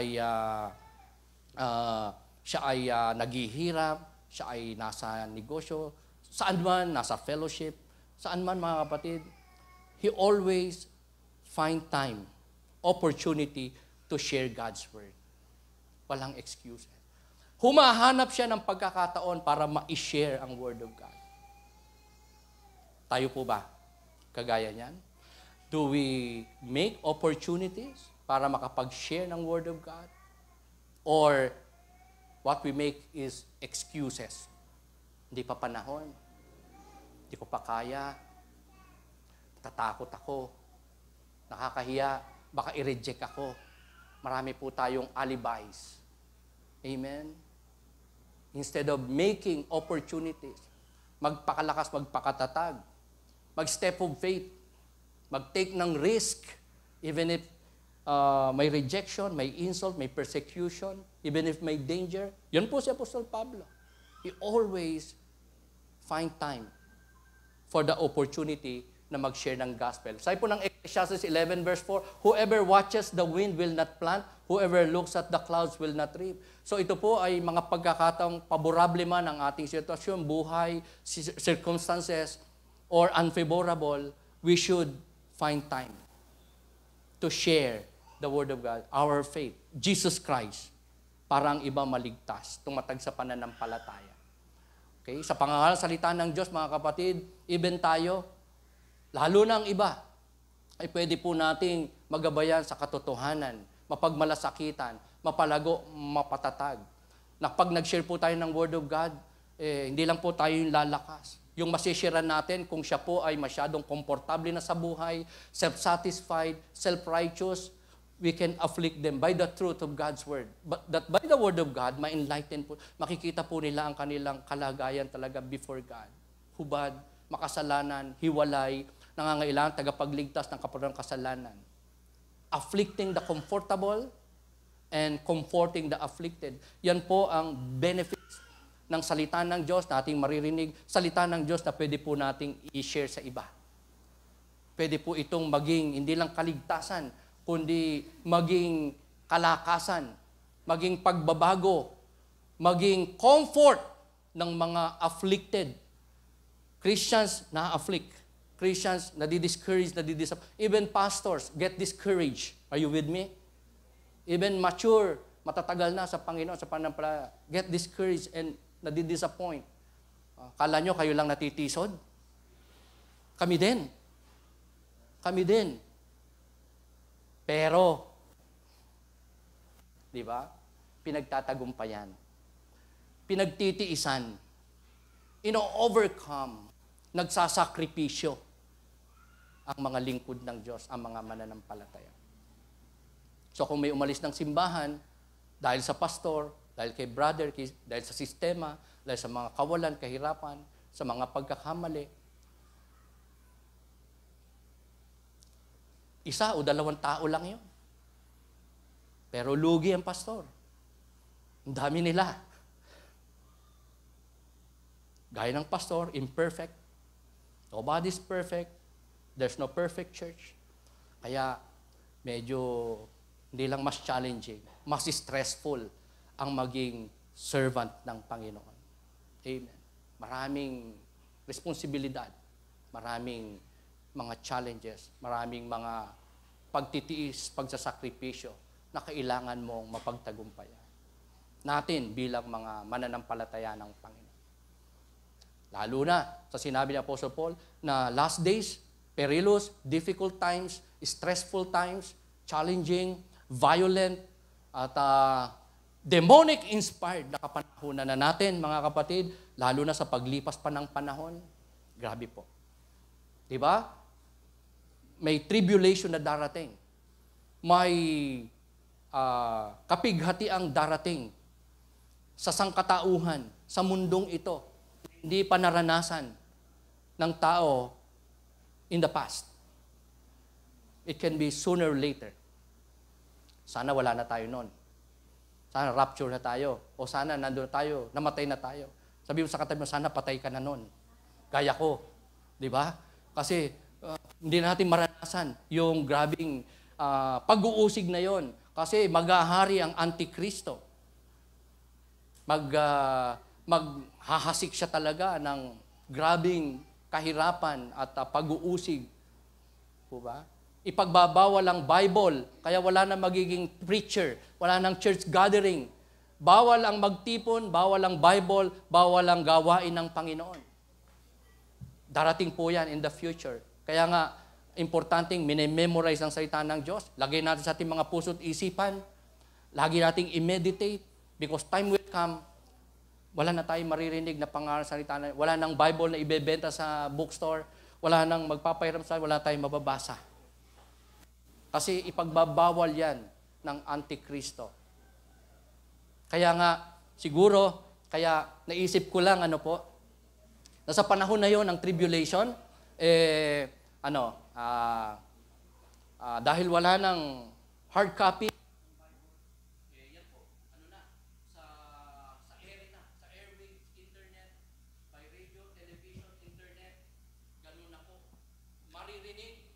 ay naghihirap, siya ay nasa negosyo, saan man, nasa fellowship, saan man, mga kapatid, he always find time, opportunity to share God's word. Walang excuses. Humahanap siya ng pagkakataon para ma-share ang word of God. Tayo po ba? Kagaya niyan? Do we make opportunities para makapag-share ng word of God? Or what we make is excuses. Hindi pa panahon. Hindi ko pa kaya. Tatakot ako. Nakakahiya. Baka i-reject ako. Marami po tayong alibis. Amen? Instead of making opportunities, magpakalakas, magpakatatag, mag-step of faith, mag-take ng risk, even if may rejection, may insult, may persecution, even if may danger. Yan po si Apostol Pablo. He always find time for the opportunity na mag-share ng gospel. Sabi po ng Ecclesiastes 11 verse 4, whoever watches the wind will not plant, whoever looks at the clouds will not reap. So ito po ay mga pagkakataong paborable man ang ating sitwasyon, buhay, circumstances, or unfavorable, we should find time to share the Word of God, our faith, Jesus Christ, para ang iba maligtas, tumatag sa pananampalataya. Okay? Sa pangangaral salita ng Diyos, mga kapatid, even tayo, lalo na ang iba, ay pwede po nating magabayan sa katotohanan, mapagmalasakitan, mapalago, mapatatag. Na pag nag-share po tayo ng Word of God, hindi lang po tayo yung lalakas. Yung masishiran natin kung siya po ay masyadong komportable na sa buhay, self-satisfied, self-righteous, we can afflict them by the truth of God's Word. But that by the Word of God, ma-enlighten po, makikita po nila ang kanilang kalagayan talaga before God. Hubad, makasalanan, hiwalay, nangangailangan tagapagligtas ng kapurihan kasalanan. Afflicting the comfortable and comforting the afflicted. Yan po ang benefits ng salita ng Diyos na ating maririnig. Salita ng Diyos na pwede po nating i-share sa iba. Pwede po itong maging hindi lang kaligtasan, kundi maging kalakasan, maging pagbabago, maging comfort ng mga afflicted. Christians na-afflict. Christians nadi-discourage, even pastors get discouraged. Are you with me? Even mature, matatagal na sa Panginoon, sa pananampalataya, get discouraged and nadi-disappoint. Kala nyo kayo lang natitisod? Kami din. Kami din. Pero, di ba? Pinagtatagumpayan. Pinagtitiisan. Ino-overcome. Nagsasakripisyo ang mga lingkod ng Diyos, ang mga mananampalataya. So kung may umalis ng simbahan, dahil sa pastor, dahil kay brother, dahil sa sistema, dahil sa mga kawalan, kahirapan, sa mga pagkakamali, 1 o 2 tao lang yun. Pero lugi ang pastor. Ang dami nila. Gaya ng pastor, imperfect. Nobody's perfect. There's no perfect church. Kaya medyo hindi lang mas challenging, mas stressful ang maging servant ng Panginoon. Amen. Maraming responsibilidad, maraming mga challenges, maraming mga pagtitiis, pagsasakripisyo na kailangan mong mapagtagumpayan. Natin bilang mga mananampalataya ng Panginoon. Lalo na sa sinabi ni Apostle Paul na last days, perilous, difficult times, stressful times, challenging, violent, at demonic-inspired na kapanahunan na natin, mga kapatid, lalo na sa paglipas pa ng panahon. Grabe po. Diba? May tribulation na darating. May kapighatiang darating sa sangkatauhan, sa mundong ito. Hindi pa naranasan ng tao in the past. It can be sooner or later. Sana wala na tayo noon. Sana rapture na tayo. O sana nandun tayo, namatay na tayo. Sabi mo sa katabi mo, sana patay ka na noon. Gaya ko. Di ba? Kasi hindi natin maranasan yung grabing pag-uusig na yon. Kasi maghahari ang Antikristo. Maghahasik siya talaga ng grabing kahirapan at pag-uusig. Diba? Ipagbabawal ang Bible, kaya wala na magiging preacher, wala nang church gathering. Bawal ang magtipon, bawal ang Bible, bawal ang gawain ng Panginoon. Darating po yan in the future. Kaya nga, importanteng minememorize ang salita ng Diyos. Lagay natin sa ating mga puso't isipan. Lagi nating i-meditate because time will come. Wala na tayong maririnig na pangaral sa salita. Wala nang Bible na ibebenta sa bookstore. Wala nang magpapahiram sa wala tayong mababasa. Kasi ipagbabawal yan ng Antikristo. Kaya nga, siguro, kaya naisip ko lang, nasa panahon na yon ng tribulation, dahil wala ng hard copy, yan po, sa airwaves, internet, by radio, television, internet, ganun na po. Maririnig,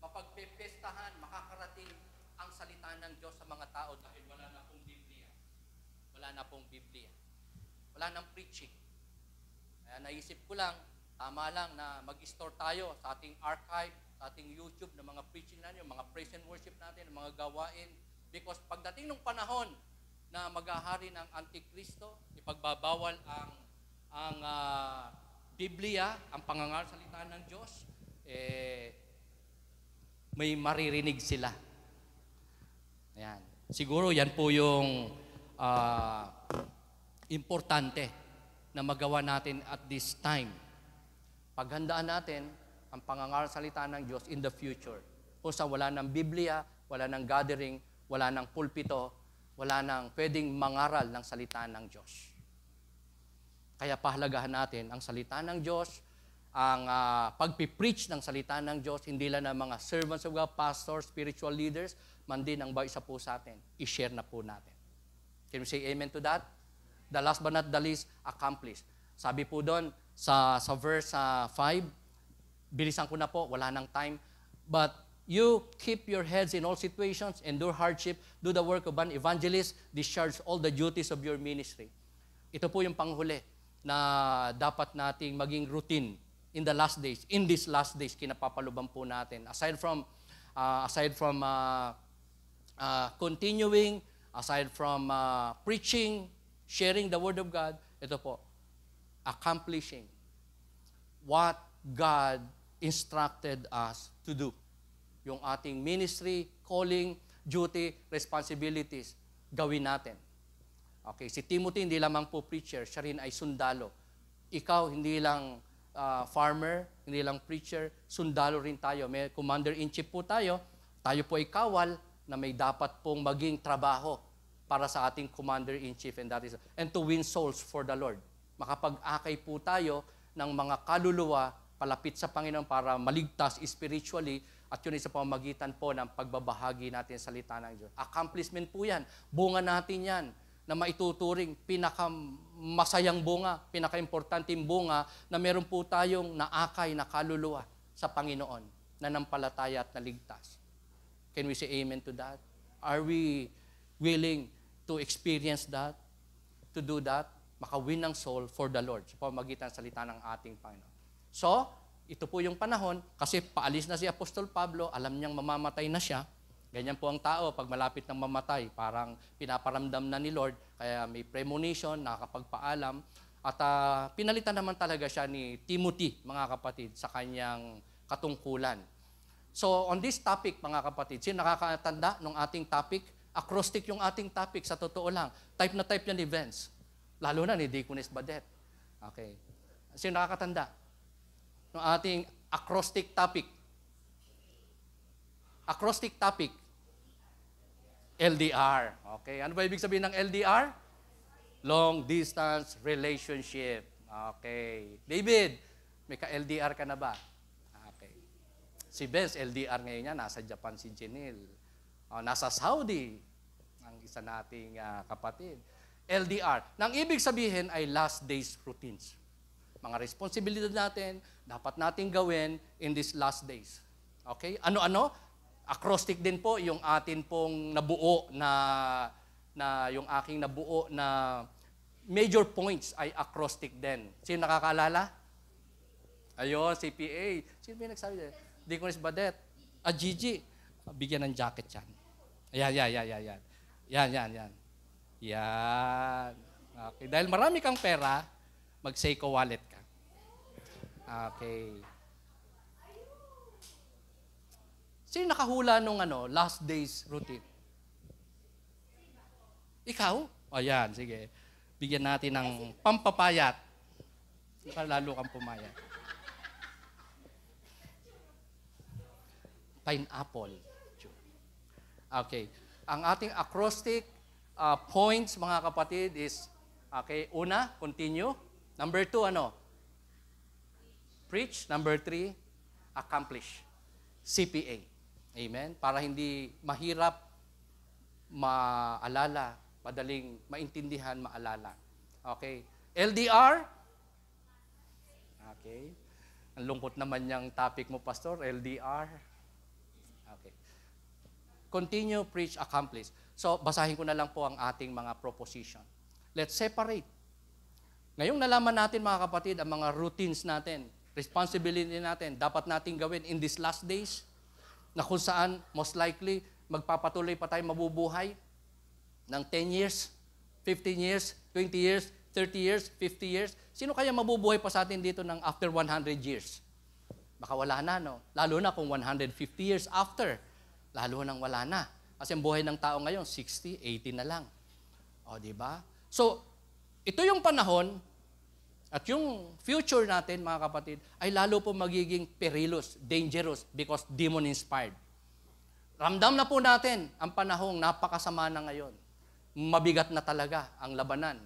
mapagpepestahan, makakarating ang salita ng Diyos sa mga tao dahil wala na pong Biblia. Wala na pong Biblia. Wala nang preaching. Kaya naisip ko lang, tama lang na mag-store tayo sa ating archive, sa ating YouTube ng mga preaching natin, mga praise and worship natin, mga gawain. Because pagdating ng panahon na maghahari ng Antikristo, ipagbabawal ang Biblia, ang pangangaral salita ng Diyos, may maririnig sila. Ayan. Siguro yan po yung importante na magawa natin at this time. Paghandaan natin ang pangangaral salita ng Diyos in the future. Kung saan wala ng Biblia, wala ng gathering, wala ng pulpito, wala ng pwedeng mangaral ng salita ng Diyos. Kaya pahalagahan natin ang salita ng Diyos, ang pagpipreach ng salita ng Diyos, hindi lang ng mga servants of God, pastors, spiritual leaders, man din ang isa po sa atin. I-share na po natin. Can we say amen to that? The last but not the least, accomplish. Sabi po doon sa verse 5, bilisan ko na po, wala nang time. But you keep your heads in all situations, endure hardship, do the work of an evangelist, discharge all the duties of your ministry. Ito po yung panghuli na dapat nating maging routine in the last days. In these last days, kinapapalubang po natin. Aside from continuing, aside from preaching, sharing the Word of God, ito po, accomplishing what God instructed us to do. Yung ating ministry, calling, duty, responsibilities, gawin natin. Okay, si Timothy hindi lamang po preacher, siya rin ay sundalo. Ikaw hindi lang farmer, hindi lang preacher, sundalo rin tayo. May commander-in-chief po tayo po ay kawal na may dapat pong maging trabaho para sa ating commander-in-chief, and to win souls for the Lord. Makapag-akay po tayo ng mga kaluluwa palapit sa Panginoon para maligtas spiritually, at yun ay sa pamamagitan po ng pagbabahagi natin sa salita ng Diyos. Accomplishment po yan. Bunga natin yan. na maituturing pinakamasayang bunga, pinakaimportanteng bunga na meron po tayong naakay na kaluluwa sa Panginoon na nampalataya at naligtas. Can we say amen to that? Are we willing to experience that? To do that? Makawin ng soul for the Lord sa pamamagitan ng salita ng ating Panginoon. So, ito po yung panahon, kasi paalis na si Apostol Pablo, alam niyang mamamatay na siya. Ganyan po ang tao, pag malapit ng mamatay, parang pinaparamdam na ni Lord, kaya may premonition, nakakapagpaalam, at pinalitan naman talaga siya ni Timothy, mga kapatid, sa kanyang katungkulan. So, on this topic, mga kapatid, sino nakakatanda ng ating topic? Acrostic yung ating topic, sa totoo lang. Type na type yan events. Lalo na ni Deaconess Badet. Okay. Sino nakakatanda ng ating acrostic topic? Acrostic topic. LDR. Okay. Ano ba ibig sabihin ng LDR? Long distance relationship. Okay. David, may ka-LDR ka na ba? Okay. Si Benz, LDR ngayon niya, nasa Japan si Jenil. Nasa Saudi, ang isa nating kapatid. LDR. Nang ibig sabihin ay last days routines. Mga responsibilidad natin, dapat nating gawin in these last days. Okay? Ano-ano? Acrostic din po yung atin pong nabuo na yung aking nabuo na major points ay acrostic din. Sino nakakaalala? Ayun, CPA. Sino ba nagsabi din? Deaconess Badet. Gigi. Bigyan ng jacket yan. Ayan. Yan. Okay. Dahil marami kang pera, mag-Seiko wallet ka. Okay. Sino nakahula nung last days routine? Ikaw? Yan, sige. Bigyan natin ng pampapayat. Para lalo kang pumayat. Pineapple. Okay. Ang ating acrostic points, mga kapatid, is, okay, una, continue. Number 2, preach. Number 3, accomplish. CPA. Amen? Para hindi mahirap maalala, madaling maintindihan, maalala. Okay. LDR. Okay. Ang lungkot naman yung topic mo, Pastor, LDR. Okay. Continue, preach, accomplish. So, basahin ko na lang po ang ating mga proposition. Let's separate. Ngayong nalaman natin, mga kapatid, ang mga routines natin, responsibility natin, dapat nating gawin in these last days, na kung saan, most likely, magpapatuloy pa tayo mabubuhay ng 10 years, 15 years, 20 years, 30 years, 50 years. Sino kaya mabubuhay pa sa atin dito ng after 100 years? Baka wala na, no? Lalo na kung 150 years after. Lalo nang wala na. Kasi ang buhay ng tao ngayon, 60, 80 na lang. O, di ba? So, ito yung panahon at yung future natin, mga kapatid, ay lalo po magiging perilous, dangerous, because demon-inspired. Ramdam na po natin ang panahong napakasama na ngayon. Mabigat na talaga ang labanan.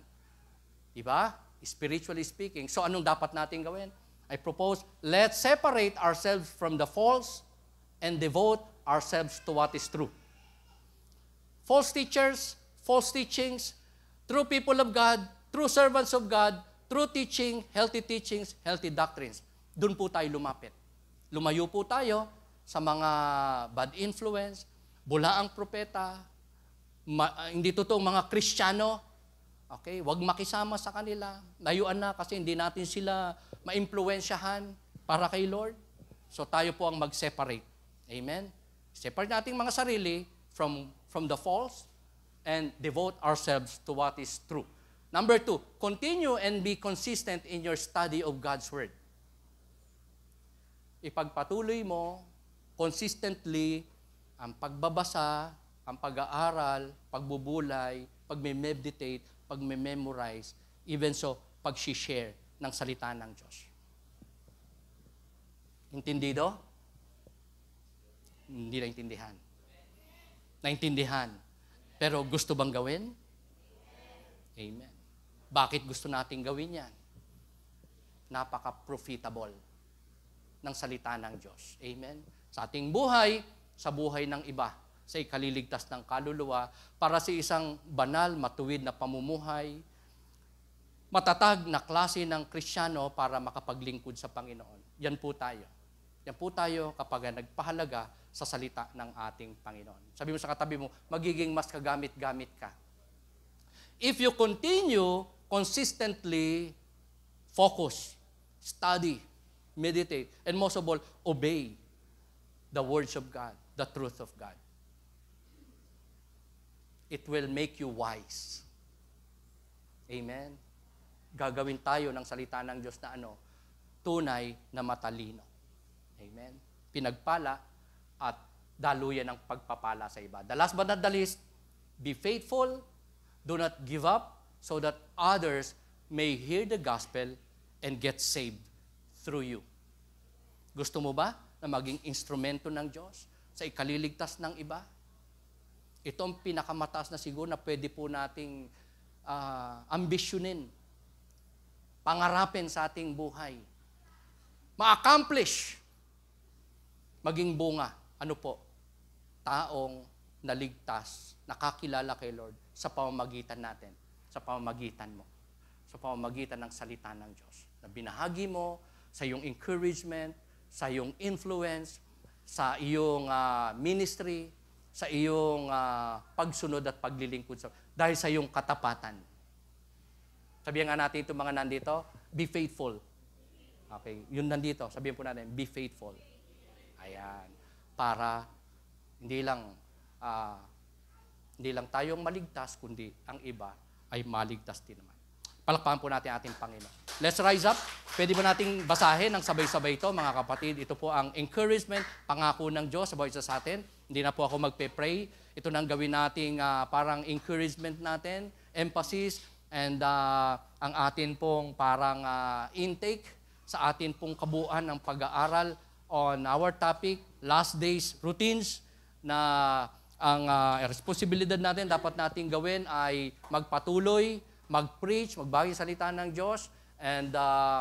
Di ba? Spiritually speaking. So, anong dapat natin gawin? I propose, let's separate ourselves from the false and devote ourselves to what is true. False teachers, false teachings, true people of God, true servants of God, true teaching, healthy doctrines. Doon po tayo lumapit. Lumayo po tayo sa mga bad influence, bulaang propeta, hindi totoong mga Kristiyano. Okay? Huwag makisama sa kanila. Layuan na kasi hindi natin sila maimpluwensyahan para kay Lord. So tayo po ang mag-separate. Amen? Separate nating mga sarili from the false and devote ourselves to what is true. Number 2, continue and be consistent in your study of God's Word. Ipagpatuloy mo consistently ang pagbabasa, ang pag-aaral, pagbubulay, pagme-meditate, pagme-memorize, even so, pag-share ng salita ng Diyos. Intindido? Hindi naintindihan. Naintindihan. Pero gusto bang gawin? Amen. Bakit gusto nating gawin yan? Napaka-profitable ng salita ng Diyos. Amen. Sa ating buhay, sa buhay ng iba. sa ikaliligtas ng kaluluwa, para sa isang banal, matuwid na pamumuhay, matatag na klase ng Kristiyano para makapaglingkod sa Panginoon. Yan po tayo. Yan po tayo kapag nagpahalaga sa salita ng ating Panginoon. Sabi mo sa katabi mo, magiging mas kagamit-gamit ka. If you continue consistently focus, study, meditate, and most of all, obey the words of God, the truth of God. It will make you wise. Amen? Gagawin tayo ng salita ng Diyos na tunay na matalino. Amen? Pinagpala at daluyan ng pagpapala sa iba. The last but not the least, be faithful, do not give up, so that others may hear the gospel and get saved through you. Gusto mo ba na maging instrumento ng Diyos sa ikaliligtas ng iba? Ito ang pinakamataas na siguro na pwede po nating ambisyonin, pangarapin sa ating buhay. Ma-accomplish, maging bunga. Ano po? Taong naligtas, nakakilala kay Lord sa pamamagitan natin, sa pamamagitan mo, sa pamamagitan ng salita ng Diyos. Na binahagi mo sa iyong encouragement, sa iyong influence, sa iyong ministry, sa iyong pagsunod at paglilingkod dahil sa iyong katapatan. Sabihan nga natin itong mga nandito, be faithful. Okay, yun nandito, sabihin po natin, be faithful. Ayan, para hindi lang tayong maligtas, kundi ang iba ay maligtas din naman. Palakpakan po natin ating Panginoon. Let's rise up. Pwede ba nating basahin ng sabay-sabay ito, mga kapatid? Ito po ang encouragement, pangako ng Diyos sa bawat isa sa atin. Hindi na po ako magpe-pray. Ito nang gawin nating parang encouragement natin, emphasis, and ang atin pong parang intake sa atin pong kabuuan ng pag-aaral on our topic, last days routines, na ang responsibilidad natin, dapat nating gawin ay magpatuloy, mag-preach, magbagi salita ng Diyos, and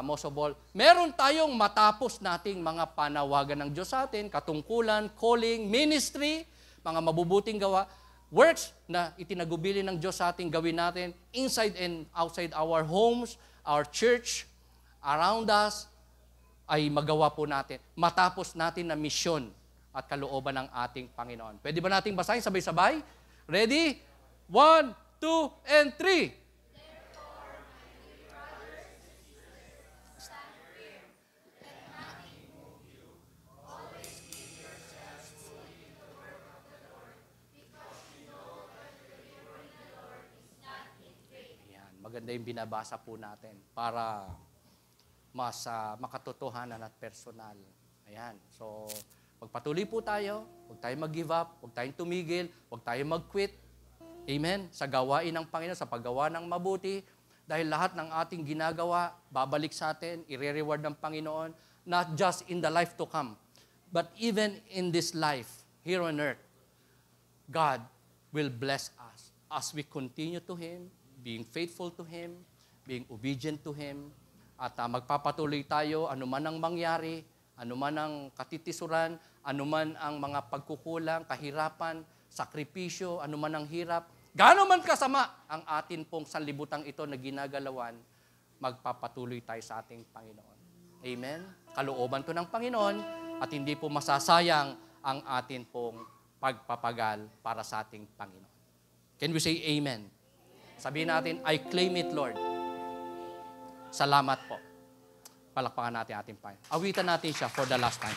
most of all, meron tayong matapos nating mga panawagan ng Diyos sa atin, katungkulan, calling, ministry, mga mabubuting gawa, works na itinagubili ng Diyos sa ating gawin natin inside and outside our homes, our church, around us, ay magawa po natin. Matapos natin na misyon at kalooban ng ating Panginoon. Pwede ba nating basahin sabay-sabay? Ready? 1, 2, and 3. Maganda yung binabasa po natin para mas makatotohanan at personal. Ayan. So, magpatuloy po tayo. Huwag tayong mag-give up. Huwag tayong tumigil. Huwag tayong mag-quit. Amen? Sa gawain ng Panginoon, sa paggawa ng mabuti. Dahil lahat ng ating ginagawa, babalik sa atin, i-reward ng Panginoon, not just in the life to come, but even in this life, here on earth, God will bless us as we continue to Him, being faithful to Him, being obedient to Him, at magpapatuloy tayo, anuman ang mangyari, anuman ang katitisuran, anuman ang mga pagkukulang, kahirapan, sakripisyo, anuman ang hirap, gaano man kasama ang atin pong sanlibutang ito na ginagalawan, magpapatuloy tayo sa ating Panginoon. Amen? Kalooban to ng Panginoon at hindi po masasayang ang atin pong pagpapagal para sa ating Panginoon. Can we say amen? Sabihin natin, I claim it, Lord. Salamat po. Palakpakan natin ating Panginoon. Awitan natin siya for the last time.